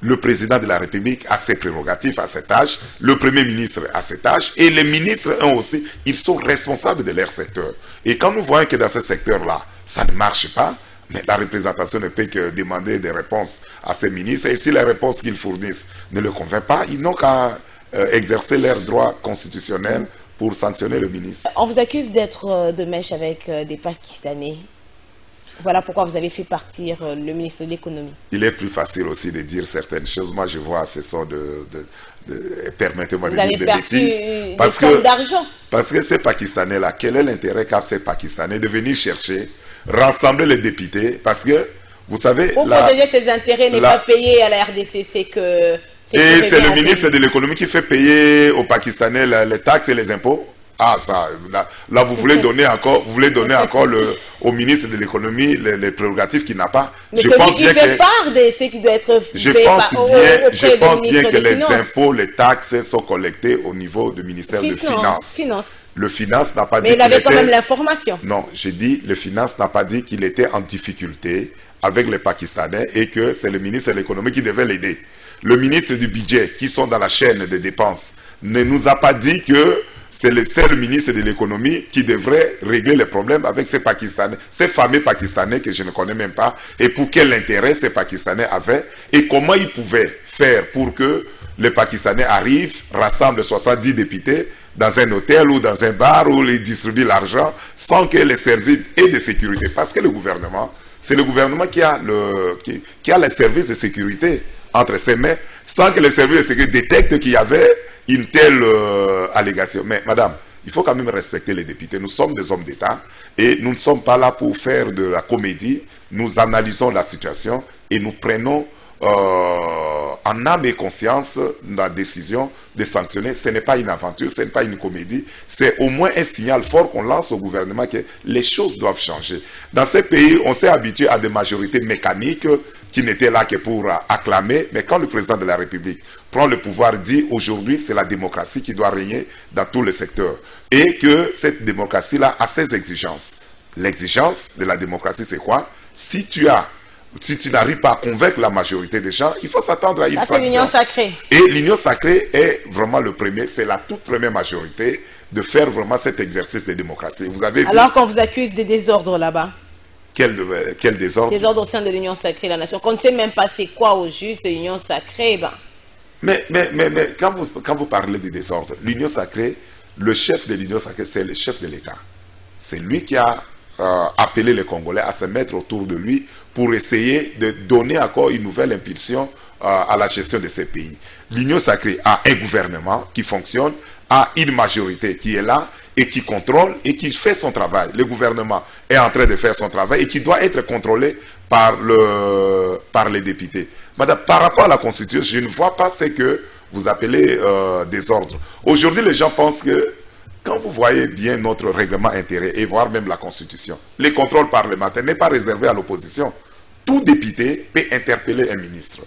Le président de la République a ses prérogatives, a ses tâches, le Premier ministre a ses tâches, et les ministres, eux aussi, ils sont responsables de leur secteur. Et quand nous voyons que dans ce secteur-là, ça ne marche pas, mais la représentation ne peut que demander des réponses à ces ministres, et si les réponses qu'ils fournissent ne le convainquent pas, ils n'ont qu'à exercer leurs droits constitutionnels pour sanctionner le ministre. On vous accuse d'être de mèche avec des Pakistanais. Voilà pourquoi vous avez fait partir le ministre de l'économie. Il est plus facile aussi de dire certaines choses. Moi, je vois ce sont permettez-moi de dire des bêtises. Parce que d'argent. Parce que ces Pakistanais-là, quel est l'intérêt qu'a ces Pakistanais de venir chercher rassembler les députés, parce que, vous savez... Pour protéger ses intérêts, ne pas payer à la RDC, c'est que... Et c'est le ministre de l'économie qui fait payer aux Pakistanais les taxes et les impôts. Ah, ça, là vous voulez donner encore, au ministre de l'économie les prérogatives qu'il n'a pas. Mais je pense bien fait part de ce qui doit être je pense bien que les impôts, les taxes sont collectés au niveau du ministère de Finances. Le Finance n'a pas dit. Mais il avait quand même l'information. Non, j'ai dit le Finance n'a pas dit qu'il était en difficulté avec les Pakistanais et que c'est le ministre de l'économie qui devait l'aider. Le ministre du budget, qui sont dans la chaîne de dépenses, ne nous a pas dit que c'est le seul ministre de l'économie qui devrait régler les problèmes avec ces Pakistanais, ces fameux Pakistanais que je ne connais même pas, et pour quel intérêt ces Pakistanais avaient, et comment ils pouvaient faire pour que les Pakistanais arrivent, rassemblent 70 députés dans un hôtel ou dans un bar où ils distribuent l'argent sans que les services aient de sécurité. Parce que le gouvernement, c'est le gouvernement qui a les services de sécurité entre ses mains, sans que les services de sécurité détectent qu'il y avait une telle allégation. Mais madame, il faut quand même respecter les députés. Nous sommes des hommes d'État et nous ne sommes pas là pour faire de la comédie. Nous analysons la situation et nous prenons en âme et conscience la décision de sanctionner. Ce n'est pas une aventure, ce n'est pas une comédie. C'est au moins un signal fort qu'on lance au gouvernement que les choses doivent changer. Dans ces pays, on s'est habitué à des majorités mécaniques qui n'étaient là que pour acclamer. Mais quand le président de la République prend le pouvoir, dit aujourd'hui c'est la démocratie qui doit régner dans tous les secteurs. Et que cette démocratie-là a ses exigences. L'exigence de la démocratie, c'est quoi? Si tu n'arrives pas à convaincre la majorité des gens, il faut s'attendre à une sanction. C'est l'union sacrée. Et l'union sacrée est vraiment le premier, c'est la toute première majorité de faire vraiment cet exercice de démocratie. Vous avez vu... Alors qu'on vous accuse de désordre là-bas. Quel désordre? Désordre au sein de l'union sacrée, la nation. Qu'on ne sait même pas c'est quoi au juste de l'union sacrée. Ben. Mais quand vous parlez de désordre, l'union sacrée, le chef de l'union sacrée, c'est le chef de l'État. C'est lui qui a appelé les Congolais à se mettre autour de lui pour essayer de donner encore une nouvelle impulsion à la gestion de ces pays. L'union sacrée a un gouvernement qui fonctionne, a une majorité qui est là et qui contrôle et qui fait son travail. Le gouvernement est en train de faire son travail et qui doit être contrôlé par les députés. Madame, par rapport à la Constitution, je ne vois pas ce que vous appelez désordre. Aujourd'hui, les gens pensent que quand vous voyez bien notre règlement intérieur et voire même la Constitution, les contrôles parlementaires n'est pas réservé à l'opposition. Tout député peut interpeller un ministre.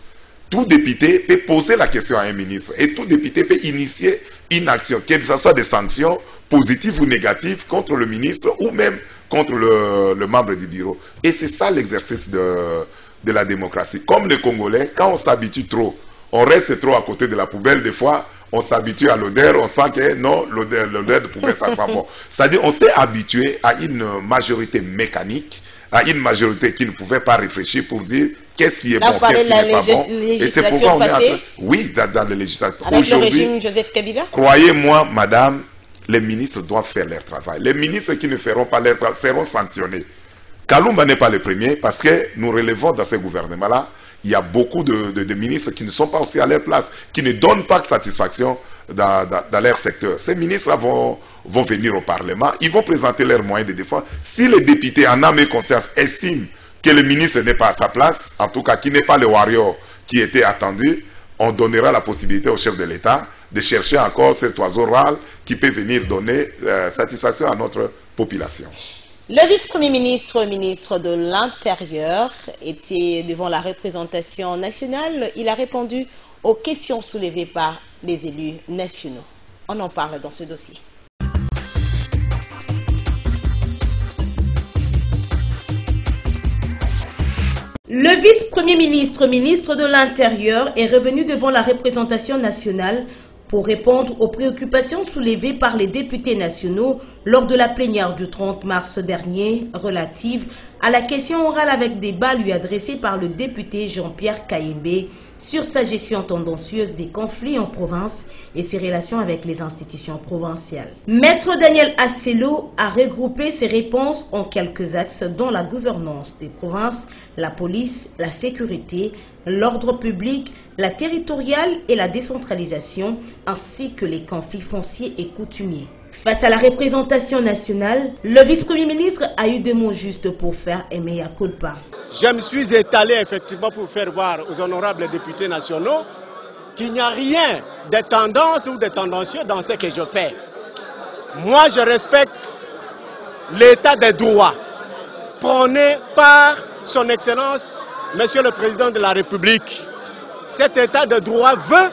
Tout député peut poser la question à un ministre. Et tout député peut initier une action, que ce soit des sanctions positives ou négatives contre le ministre ou même contre le membre du bureau. Et c'est ça l'exercice de la démocratie. Comme les Congolais, quand on s'habitue trop, on reste trop à côté de la poubelle, des fois, on s'habitue à l'odeur, on sent que non, l'odeur de poubelle, ça sent bon. C'est-à-dire, on s'est habitué à une majorité mécanique, à une majorité qui ne pouvait pas réfléchir pour dire qu'est-ce qui est bon, qu'est-ce qui n'est pas bon. Et c'est pourquoi on est en train... Oui, dans les législatives. Avec le régime Joseph Kabila? Croyez-moi, madame, les ministres doivent faire leur travail. Les ministres qui ne feront pas leur travail seront sanctionnés. Kalumba n'est pas le premier parce que nous relevons dans ce gouvernement-là, il y a beaucoup de ministres qui ne sont pas aussi à leur place, qui ne donnent pas de satisfaction dans leur secteur. Ces ministres vont venir au Parlement, ils vont présenter leurs moyens de défense. Si les députés en âme et conscience estiment que le ministre n'est pas à sa place, en tout cas qui n'est pas le warrior qui était attendu, on donnera la possibilité au chef de l'État de chercher encore cet oiseau rare qui peut venir donner satisfaction à notre population. Le vice-premier ministre, ministre de l'Intérieur, était devant la représentation nationale. Il a répondu aux questions soulevées par les élus nationaux. On en parle dans ce dossier. Le vice-premier ministre, ministre de l'Intérieur, est revenu devant la représentation nationale pour répondre aux préoccupations soulevées par les députés nationaux lors de la plénière du 30 mars dernier relative à la question orale avec débat lui adressée par le député Jean-Pierre Kayembe sur sa gestion tendancieuse des conflits en province et ses relations avec les institutions provinciales. Maître Daniel Asselo a regroupé ses réponses en quelques axes dont la gouvernance des provinces, la police, la sécurité, l'ordre public, la territoriale et la décentralisation, ainsi que les conflits fonciers et coutumiers. Face à la représentation nationale, le vice-premier ministre a eu des mots justes pour faire un mea culpa. Je me suis étalé effectivement pour faire voir aux honorables députés nationaux qu'il n'y a rien de tendance ou de tendancieux dans ce que je fais. Moi, je respecte l'état des droits prôné par son Excellence, Monsieur le Président de la République. Cet état de droit veut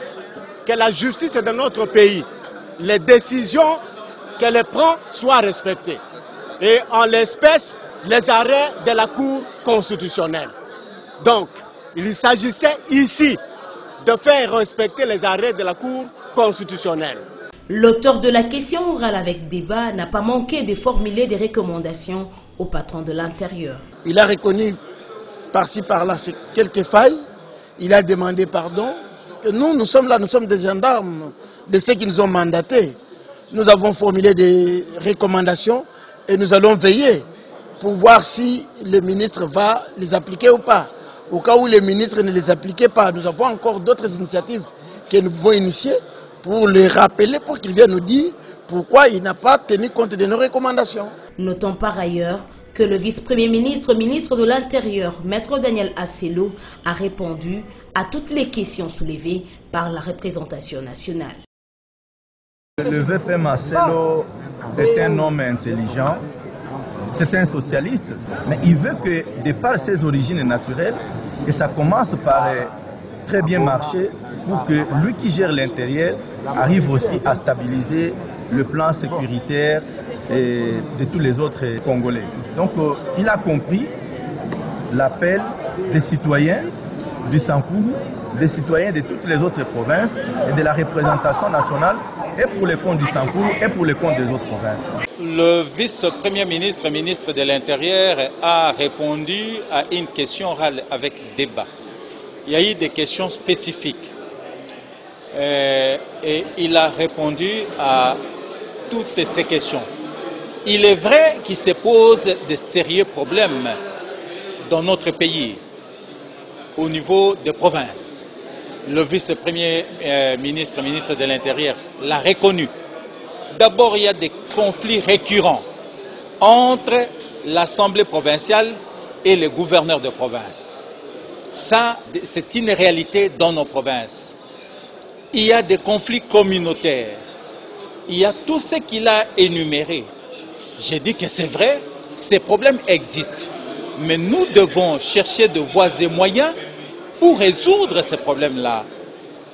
que la justice de notre pays, les décisions qu'elle prend soient respectées. Et en l'espèce, les arrêts de la Cour constitutionnelle. Donc, il s'agissait ici de faire respecter les arrêts de la Cour constitutionnelle. L'auteur de la question orale avec débat n'a pas manqué de formuler des recommandations au patron de l'Intérieur. Il a reconnu par-ci par-là quelques failles. Il a demandé pardon. Et nous sommes là, nous sommes des gendarmes de ceux qui nous ont mandatés. Nous avons formulé des recommandations et nous allons veiller pour voir si le ministre va les appliquer ou pas. Au cas où le ministre ne les appliquait pas, nous avons encore d'autres initiatives que nous pouvons initier pour les rappeler, pour qu'il vienne nous dire pourquoi il n'a pas tenu compte de nos recommandations. Notons par ailleurs que le vice-premier ministre, ministre de l'Intérieur, Maître Daniel Aselo, a répondu à toutes les questions soulevées par la représentation nationale. Le VP Marcelo est un homme intelligent, c'est un socialiste, mais il veut que, de par ses origines naturelles, que ça commence par très bien marcher pour que lui qui gère l'intérieur arrive aussi à stabiliser le plan sécuritaire de tous les autres Congolais. Donc il a compris l'appel des citoyens du Sankourou, des citoyens de toutes les autres provinces et de la représentation nationale, et pour les comptes du Sankourou et pour les comptes des autres provinces. Le vice-premier ministre, ministre de l'Intérieur, a répondu à une question orale avec débat. Il y a eu des questions spécifiques. Et il a répondu à toutes ces questions. Il est vrai qu'il se pose de sérieux problèmes dans notre pays, au niveau des provinces. Le vice-premier ministre, ministre de l'Intérieur, l'a reconnu. D'abord, il y a des conflits récurrents entre l'Assemblée provinciale et les gouverneurs de province. Ça, c'est une réalité dans nos provinces. Il y a des conflits communautaires. Il y a tout ce qu'il a énuméré. J'ai dit que c'est vrai, ces problèmes existent. Mais nous devons chercher de voies et moyens pour résoudre ces problèmes-là,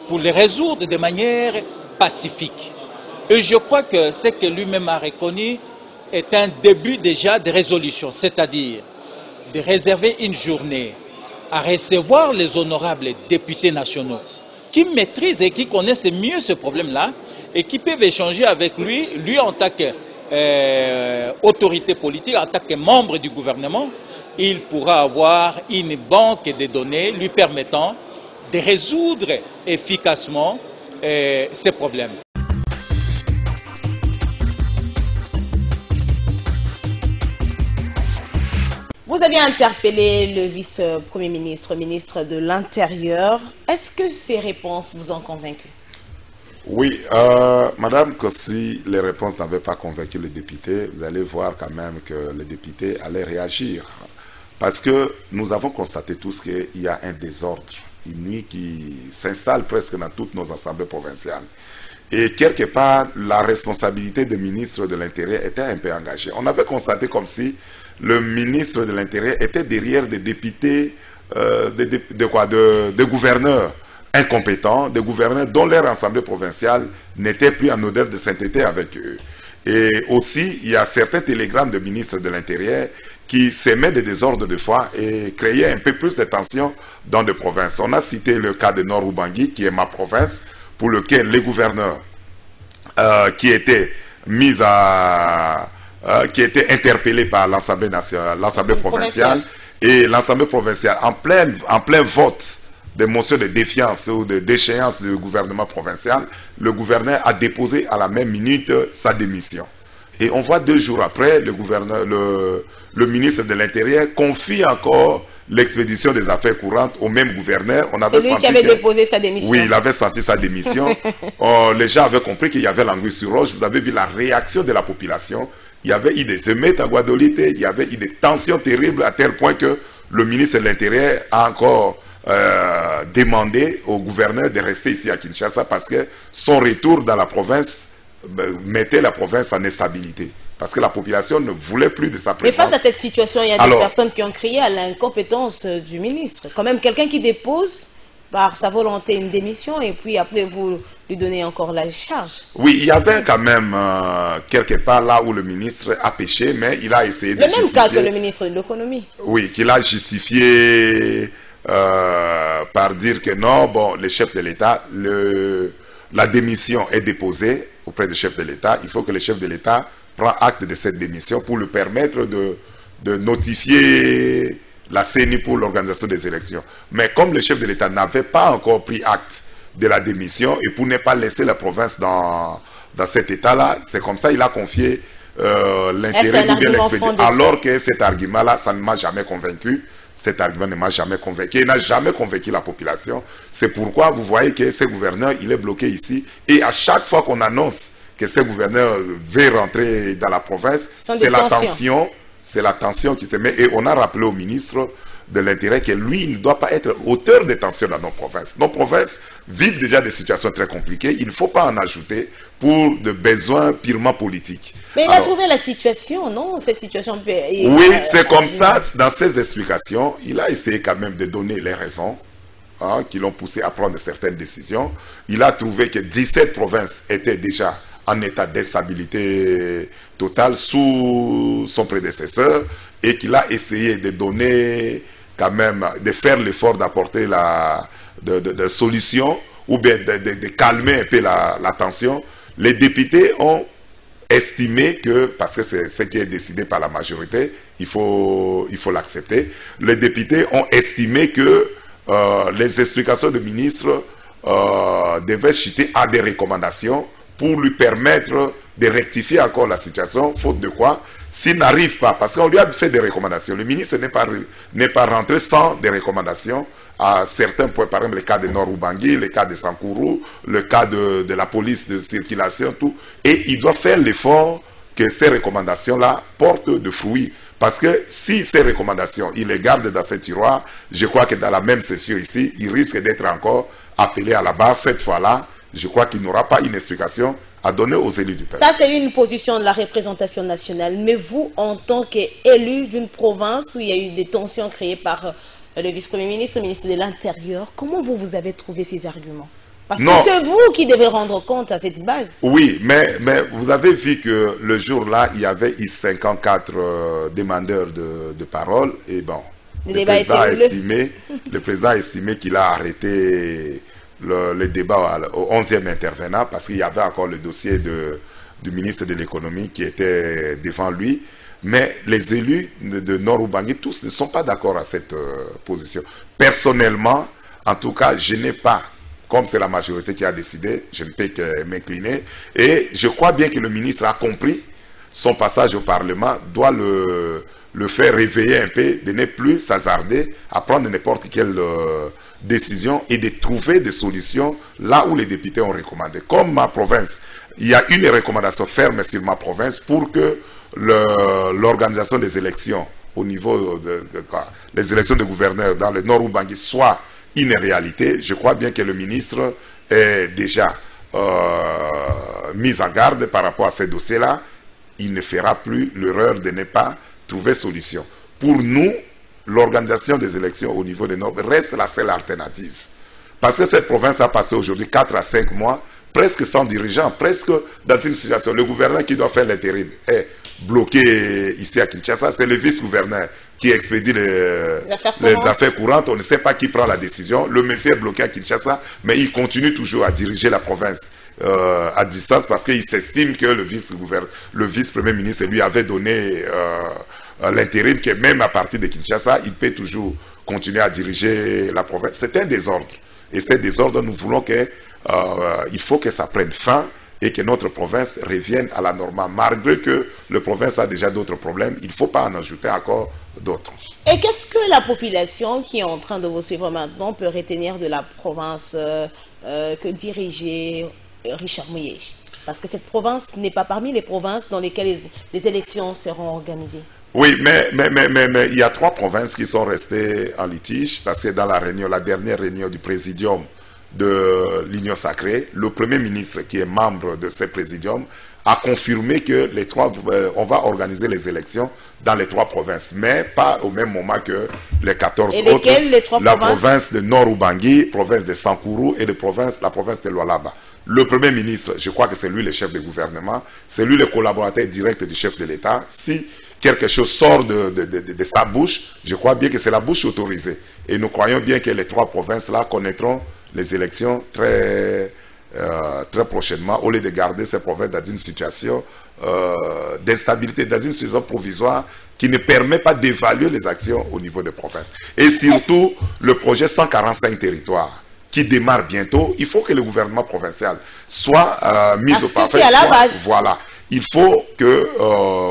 pour les résoudre de manière pacifique. Et je crois que ce que lui-même a reconnu est un début déjà de résolution, c'est-à-dire de réserver une journée à recevoir les honorables députés nationaux qui maîtrisent et qui connaissent mieux ce problème-là et qui peuvent échanger avec lui en tant qu'autorité politique, en tant que membre du gouvernement. Il pourra avoir une banque de données lui permettant de résoudre efficacement ces problèmes. Vous avez interpellé le vice-premier ministre, ministre de l'Intérieur. Est-ce que ces réponses vous ont convaincu? Oui, Madame, que si les réponses n'avaient pas convaincu les députés, vous allez voir quand même que les députés allaient réagir. Parce que nous avons constaté tous qu'il y a un désordre inouï qui s'installe presque dans toutes nos assemblées provinciales. Et quelque part, la responsabilité des ministres de l'Intérieur était un peu engagée. On avait constaté comme si le ministre de l'Intérieur était derrière des députés, des gouverneurs incompétents, des gouverneurs dont leur assemblée provinciale n'était plus en odeur de sainteté avec eux. Et aussi, il y a certains télégrammes de ministres de l'Intérieur qui s'aimaient des désordres de foi et créaient un peu plus de tensions dans des provinces. On a cité le cas de Nord-Ubangi, qui est ma province, pour lequel les gouverneurs qui étaient interpellés par l'Assemblée nationale, l'Assemblée provinciale, et l'Assemblée provinciale, en plein vote des motions de défiance ou de déchéance du gouvernement provincial, le gouverneur a déposé à la même minute sa démission. Et on voit 2 jours après, le ministre de l'Intérieur confie encore l'expédition des affaires courantes au même gouverneur. On avait c'est lui qui avait déposé sa démission. Oui, il avait senti sa démission. Les gens avaient compris qu'il y avait l'anguille sur roche. Vous avez vu la réaction de la population. Il y avait eu des émeutes à Guadeloupe, il y avait eu des tensions terribles à tel point que le ministre de l'Intérieur a encore demandé au gouverneur de rester ici à Kinshasa parce que son retour dans la province mettait la province en instabilité. Parce que la population ne voulait plus de sa présence. Mais face à cette situation, il y a des personnes qui ont crié à l'incompétence du ministre. Quand même, quelqu'un qui dépose par sa volonté une démission et puis après vous lui donnez encore la charge. Oui, il y avait quand même quelque part là où le ministre a péché, mais il a essayé de justifier. Le même cas que le ministre de l'économie. Oui, qu'il a justifié par dire que non, bon, le chef de l'État, la démission est déposée auprès du chef de l'État. Il faut que le chef de l'État prend acte de cette démission pour lui permettre de notifier la CENI pour l'organisation des élections. Mais comme le chef de l'État n'avait pas encore pris acte de la démission et pour ne pas laisser la province dans cet état-là, c'est comme ça qu'il a confié l'intérêt ou bien l'expédition. Alors que cet argument-là, ça ne m'a jamais convaincu. Cet argument ne m'a jamais convaincu. Il n'a jamais convaincu la population. C'est pourquoi vous voyez que ce gouverneur, il est bloqué ici. Et à chaque fois qu'on annonce que ce gouverneur veut rentrer dans la province, c'est la tension. C'est la tension qui se met. Et on a rappelé au ministre de l'Intérieur que lui, il ne doit pas être auteur de tensions dans nos provinces. Nos provinces vivent déjà des situations très compliquées. Il ne faut pas en ajouter pour des besoins purement politiques. Mais il a trouvé la situation, non? Cette situation... Oui, c'est comme ça. Dans ses explications, il a essayé quand même de donner les raisons qui l'ont poussé à prendre certaines décisions. Il a trouvé que 17 provinces étaient déjà en état d'instabilité totale sous son prédécesseur et qu'il a essayé de donner quand même, de faire l'effort d'apporter de solutions ou bien de calmer un peu la tension. Les députés ont estimé que, parce que c'est ce qui est décidé par la majorité, il faut l'accepter, les députés ont estimé que les explications du ministre devraient chuter à des recommandations pour lui permettre de rectifier encore la situation, faute de quoi, s'il n'arrive pas, parce qu'on lui a fait des recommandations, le ministre n'est pas rentré sans des recommandations à certains points, par exemple le cas de Nord-Ubangi, le cas de Sankourou, le cas de la police de circulation, tout, et il doit faire l'effort que ces recommandations-là portent de fruits. Parce que si ces recommandations, il les garde dans ce tiroir, je crois que dans la même session ici, il risque d'être encore appelé à la barre. Cette fois-là, je crois qu'il n'aura pas une explication à donner aux élus du peuple. Ça, c'est une position de la représentation nationale. Mais vous, en tant qu'élu d'une province où il y a eu des tensions créées par le vice-premier ministre, le ministre de l'Intérieur, comment vous avez trouvé ces arguments? Parce que c'est vous qui devez rendre compte à cette base. Oui, mais vous avez vu que le jour-là, il y avait eu 54 demandeurs de parole. Et bon, le président a estimé qu'il a arrêté le débat au 11e intervenant parce qu'il y avait encore le dossier du ministre de l'économie qui était devant lui. Mais les élus de Nord-Ubangi, tous ne sont pas d'accord à cette position. Personnellement, en tout cas, je n'ai pas, comme c'est la majorité qui a décidé, je ne peux que m'incliner. Et je crois bien que le ministre a compris son passage au Parlement, doit le faire réveiller un peu, de ne plus s'hasarder à prendre n'importe quelle décision et de trouver des solutions là où les députés ont recommandé. Comme ma province, il y a une recommandation ferme sur ma province pour que l'organisation des élections au niveau des élections de gouverneurs dans le Nord-Ubangi soit une réalité. Je crois bien que le ministre est déjà mis en garde par rapport à ces dossiers-là. Il ne fera plus l'erreur de ne pas trouver solution. Pour nous, l'organisation des élections au niveau des Nord reste la seule alternative. Parce que cette province a passé aujourd'hui 4 à 5 mois presque sans dirigeant, presque dans une situation. Le gouverneur qui doit faire l'intérim est bloqué ici à Kinshasa. C'est le vice-gouverneur qui expédie les affaires courantes. On ne sait pas qui prend la décision. Le monsieur est bloqué à Kinshasa, mais il continue toujours à diriger la province à distance parce qu'il s'estime que le vice-premier ministre lui avait donné l'intérim, que même à partir de Kinshasa, il peut toujours continuer à diriger la province. C'est un désordre. Et ce désordre, nous voulons il faut que ça prenne fin et que notre province revienne à la normale. Malgré que le province a déjà d'autres problèmes, il ne faut pas en ajouter encore d'autres. Et qu'est-ce que la population qui est en train de vous suivre maintenant peut retenir de la province que dirigeait Richard Muyej? Parce que cette province n'est pas parmi les provinces dans lesquelles les élections seront organisées. Oui, mais il y a 3 provinces qui sont restées en litige parce que dans la dernière réunion du présidium de l'Union Sacrée, le Premier ministre qui est membre de ce présidium a confirmé que on va organiser les élections dans les 3 provinces, mais pas au même moment que les 14 et autres. Lesquelles, les 3 la provinces? Province de Nord-Ubangi, province de Sankuru et la province de Lualaba. Le Premier ministre, je crois que c'est lui le chef de gouvernement, c'est lui le collaborateur direct du chef de l'État. Si quelque chose sort de sa bouche, je crois bien que c'est la bouche autorisée. Et nous croyons bien que les 3 provinces-là connaîtront les élections très prochainement, au lieu de garder ces provinces dans une situation d'instabilité, dans une situation provisoire qui ne permet pas d'évaluer les actions au niveau des provinces. Et surtout, le projet 145 territoires qui démarre bientôt, il faut que le gouvernement provincial soit mis au parfait. Voilà. Il faut que,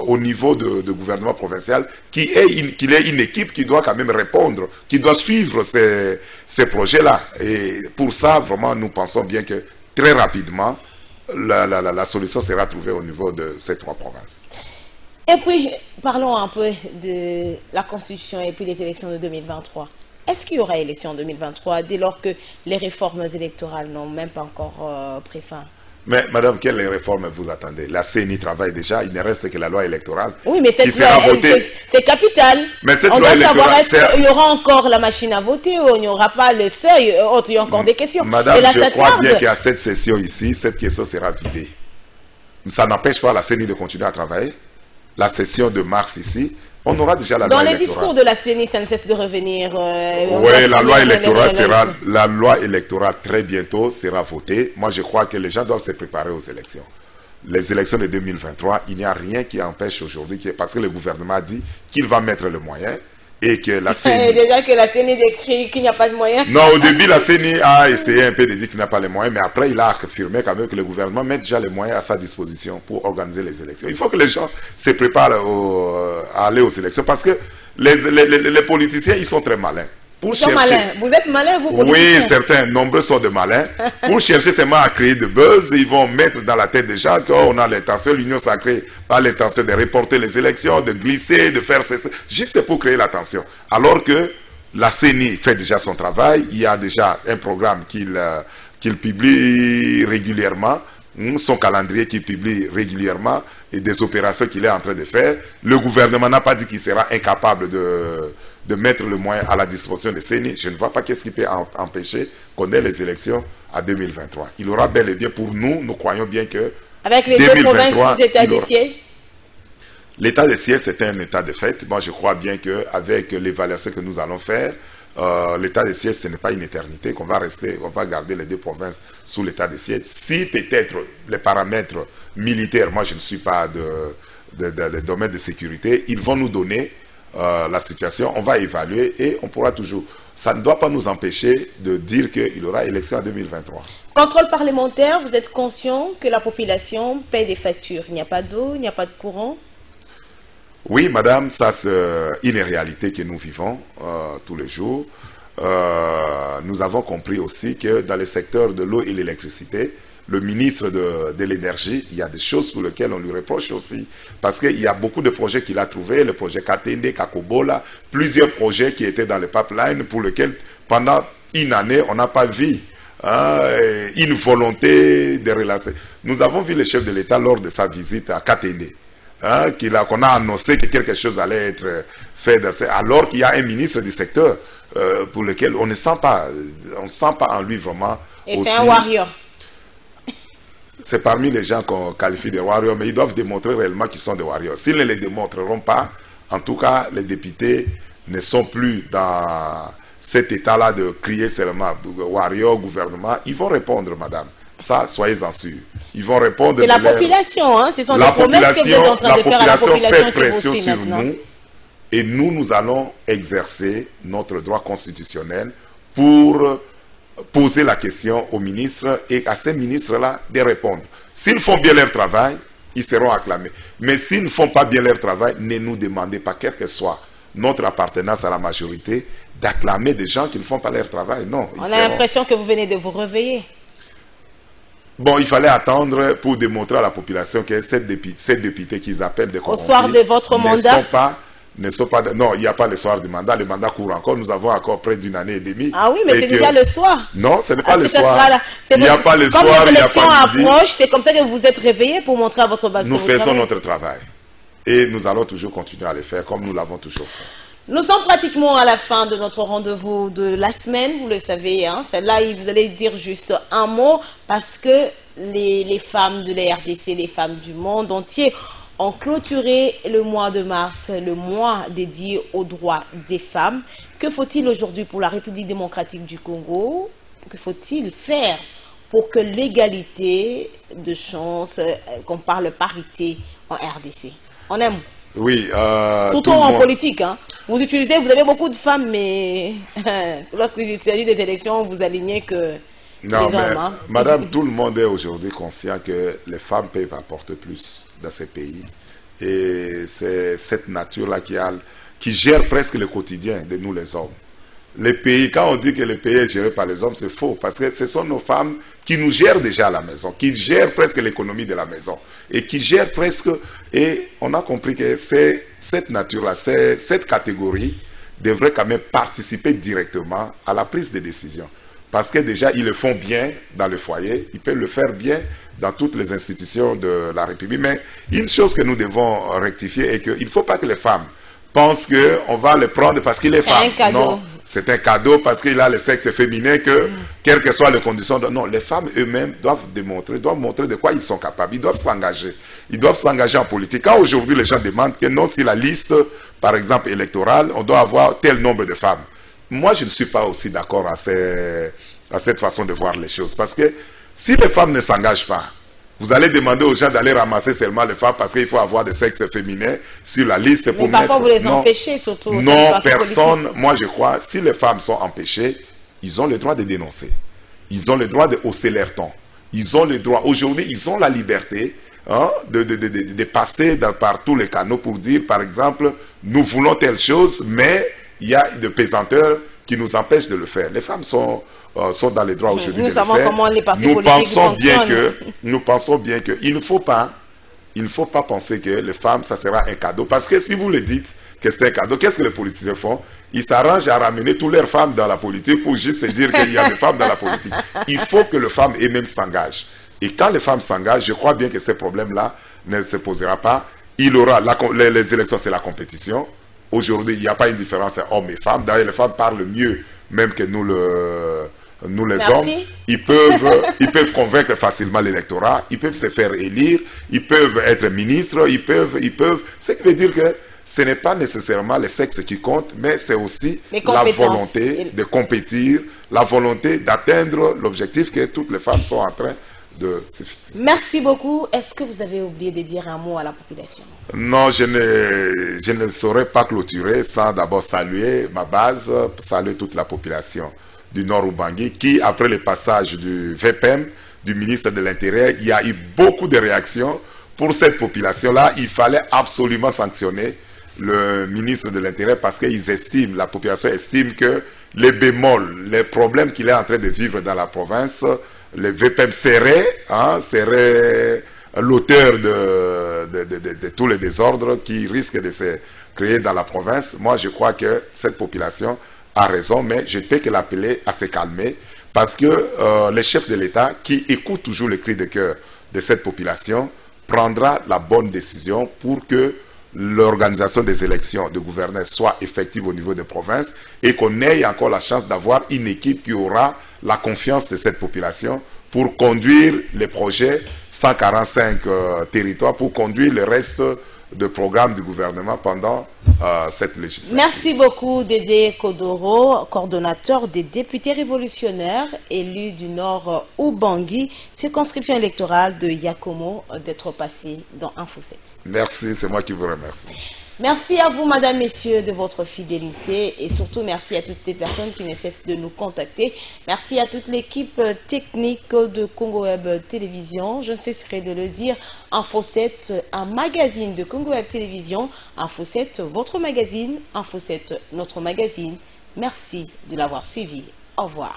au niveau de gouvernement provincial, qu'il ait une équipe qui doit quand même répondre, qui doit suivre ces projets-là. Et pour ça, vraiment, nous pensons bien que très rapidement, la solution sera trouvée au niveau de ces 3 provinces. Et puis, parlons un peu de la Constitution et puis des élections de 2023. Est-ce qu'il y aura élection en 2023 dès lors que les réformes électorales n'ont même pas encore pris fin? Mais madame, quelles réformes vous attendez? La CENI travaille déjà, il ne reste que la loi électorale. Oui, mais cette loi, c'est capital. Mais cette on loi doit savoir, est-ce électorale, qu'il y aura encore la machine à voter ou il n'y aura pas le seuil? Il y a encore des questions. Madame, et là, je ça crois tarde. bien qu'à cette session ici, cette question sera vidée. Ça n'empêche pas la CENI de continuer à travailler. La session de mars ici, on aura déjà la loi électorale. Dans les discours de la CENI, ça ne cesse de revenir. Oui, la loi électorale très bientôt sera votée. Moi, je crois que les gens doivent se préparer aux élections. Les élections de 2023, il n'y a rien qui empêche aujourd'hui, parce que le gouvernement a dit qu'il va mettre le moyen et que la CENI... Déjà que la CENI décrit qu'il n'y a pas de moyens. Non, au début, la CENI a essayé un peu de dire qu'il n'a pas les moyens, mais après, il a affirmé quand même que le gouvernement met déjà les moyens à sa disposition pour organiser les élections. Il faut que les gens se préparent à aller aux élections, parce que les politiciens, ils sont très malins. Ils sont malins. Vous êtes malins, vous, politiciens? Oui, certains, nombreux sont de malins. Pour chercher seulement à créer de buzz, ils vont mettre dans la tête des gens qu'on a l'intention, l'Union Sacrée a l'intention de reporter les élections, de glisser, de faire ceci, juste pour créer l'attention. Alors que la CENI fait déjà son travail, il y a déjà un programme qu'il publie régulièrement, son calendrier qu'il publie régulièrement et des opérations qu'il est en train de faire. Le gouvernement n'a pas dit qu'il sera incapable de mettre le moyen à la disposition de CENI. Je ne vois pas qu'est-ce qui peut empêcher qu'on ait les élections à 2023. Il aura bel et bien, pour nous, nous croyons bien que avec les 2 provinces sous état de siège? L'état de siège, c'est un état de fait. Moi, je crois bien qu'avec l'évaluation que nous allons faire, l'état de siège, ce n'est pas une éternité, qu'on va rester, on va garder les 2 provinces sous l'état de siège. Si peut-être les paramètres militaires, moi je ne suis pas de domaine de sécurité, ils vont nous donner la situation, on va évaluer et on pourra toujours. Ça ne doit pas nous empêcher de dire qu'il y aura élection en 2023. Contrôle parlementaire, vous êtes conscient que la population paie des factures? Il n'y a pas d'eau, il n'y a pas de courant? Oui, madame, ça c'est une réalité que nous vivons tous les jours. Nous avons compris aussi que dans le secteur de l'eau et l'électricité, le ministre de l'énergie, il y a des choses pour lesquelles on lui reproche aussi. Parce qu'il y a beaucoup de projets qu'il a trouvés, le projet Katende, Kakobola, plusieurs projets qui étaient dans le pipeline pour lesquels pendant une année, on n'a pas vu une volonté de relancer. Nous avons vu le chef de l'État lors de sa visite à Katende. Qu'on a annoncé que quelque chose allait être fait, alors qu'il y a un ministre du secteur pour lequel on ne sent pas en lui vraiment. Et c'est un warrior. C'est parmi les gens qu'on qualifie de warriors, mais ils doivent démontrer réellement qu'ils sont des warriors. S'ils ne les démontreront pas, en tout cas, les députés ne sont plus dans cet état-là de crier seulement warrior, gouvernement. Ils vont répondre, madame. Ça, soyez-en sûrs. Ils vont répondre. C'est la population, hein? Ce sont des promesses que vous êtes en train de faire à la population fait pression sur nous. Et nous allons exercer notre droit constitutionnel pour poser la question aux ministres et à ces ministres-là de répondre. S'ils font bien leur travail, ils seront acclamés. Mais s'ils ne font pas bien leur travail, ne nous demandez pas, quelle que soit notre appartenance à la majorité, d'acclamer des gens qui ne font pas leur travail. Non. On a l'impression que vous venez de vous réveiller. Bon, il fallait attendre pour démontrer à la population que ces députés qu'ils appellent des corrompus... Au soir de votre mandat non, il n'y a pas le soir du mandat. Le mandat court encore. Nous avons encore près d'une année et demie. Ah oui, mais c'est déjà le soir. Non, ce n'est pas le soir. Il n'y a pas le soir, il n'y a pas midi. C'est comme ça que vous vous êtes réveillé pour montrer à votre base. Nous faisons notre travail. Et nous allons toujours continuer à le faire comme nous l'avons toujours fait. Nous sommes pratiquement à la fin de notre rendez-vous de la semaine, vous le savez. Hein. Celle-là, vous allez dire juste un mot parce que les femmes de la RDC, les femmes du monde entier ont clôturé le mois de mars, le mois dédié aux droits des femmes. Que faut-il aujourd'hui pour la République démocratique du Congo? Que faut-il faire pour que l'égalité de chance, qu'on parle parité en RDC? On aime. Oui. Surtout en politique. Hein. Vous avez beaucoup de femmes, mais lorsqu'il s'agit des élections, vous alignez que non, les hommes. Hein. Madame, tout le monde est aujourd'hui conscient que les femmes peuvent apporter plus dans ces pays. Et c'est cette nature-là qui gère presque le quotidien de nous les hommes. Les pays, quand on dit que le pays est géré par les hommes, c'est faux. Parce que ce sont nos femmes qui nous gèrent déjà à la maison, qui gèrent presque l'économie de la maison. Et qui gèrent presque... Et on a compris que cette nature-là, cette catégorie devrait quand même participer directement à la prise de décision. Parce que déjà, ils le font bien dans le foyer, ils peuvent le faire bien dans toutes les institutions de la République. Mais une chose que nous devons rectifier est qu'il ne faut pas que les femmes pensent qu'on va le prendre parce qu'il est femme. C'est un cadeau. Non, c'est un cadeau parce qu'il a le sexe féminin, que quelles que soient les conditions... Non, les femmes eux-mêmes doivent montrer de quoi ils sont capables. Ils doivent s'engager. Ils doivent s'engager en politique. Quand aujourd'hui les gens demandent que non, si la liste, par exemple, électorale, on doit avoir tel nombre de femmes. Moi, je ne suis pas aussi d'accord à cette façon de voir les choses. Parce que si les femmes ne s'engagent pas, vous allez demander aux gens d'aller ramasser seulement les femmes parce qu'il faut avoir des sexes féminins sur la liste. Mais parfois, vous les empêchez, surtout. Non, personne. Moi, je crois, si les femmes sont empêchées, ils ont le droit de dénoncer. Ils ont le droit de hausser leur ton. Ils ont le droit. Aujourd'hui, ils ont la liberté de passer par tous les canaux pour dire, par exemple, nous voulons telle chose, mais il y a des pesanteurs qui nous empêchent de le faire. Les femmes sont dans les droits aujourd'hui de le faire. Comment les partis politiques Nous pensons bien que il ne faut pas penser que les femmes, ça sera un cadeau. Parce que si vous le dites que c'est un cadeau, qu'est-ce que les politiciens font? Ils s'arrangent à ramener toutes leurs femmes dans la politique pour juste se dire qu'il y a des femmes dans la politique. Il faut que les femmes elles-mêmes s'engagent. Et quand les femmes s'engagent, je crois bien que ces problèmes-là ne se posera pas. Il aura les élections, c'est la compétition. Aujourd'hui, il n'y a pas une différence entre hommes et femmes. D'ailleurs, les femmes parlent mieux même que nous les hommes. Ils peuvent convaincre facilement l'électorat, ils peuvent se faire élire, ils peuvent être ministres, ils peuvent. Ce qui veut dire que ce n'est pas nécessairement le sexe qui compte, mais c'est aussi la volonté de compétir, la volonté d'atteindre l'objectif que toutes les femmes sont en train de se fixer. Merci beaucoup. Est-ce que vous avez oublié de dire un mot à la population? Non, je ne saurais pas clôturer sans d'abord saluer ma base, saluer toute la population du Nord Ubangi, qui, après le passage du VPM, du ministre de l'Intérieur, il y a eu beaucoup de réactions. Pour cette population-là, il fallait absolument sanctionner le ministre de l'Intérieur parce la population estime que les bémols, les problèmes qu'il est en train de vivre dans la province, le VPM serait l'auteur de tous les désordres qui risquent de se créer dans la province. Moi, je crois que cette population a raison, mais je ne peux que l'appeler à se calmer parce que le chef de l'État, qui écoute toujours le cri de cœur de cette population, prendra la bonne décision pour que l'organisation des élections de gouverneurs soit effective au niveau des provinces et qu'on ait encore la chance d'avoir une équipe qui aura la confiance de cette population pour conduire les projets 145 territoires, pour conduire le reste de programmes du gouvernement pendant cette législature. Merci beaucoup Dédé Kodoro, coordonnateur des députés révolutionnaires élus du Nord Ubangi, circonscription électorale de Yakomo, d'être passé dans Info 7. Merci, c'est moi qui vous remercie. Merci à vous, madame, messieurs, de votre fidélité et surtout merci à toutes les personnes qui ne cessent de nous contacter. Merci à toute l'équipe technique de Congo Web Télévision. Je ne cesserai de le dire, Info 7, un magazine de Congo Web Télévision. Info 7, votre magazine. Info 7, notre magazine. Merci de l'avoir suivi. Au revoir.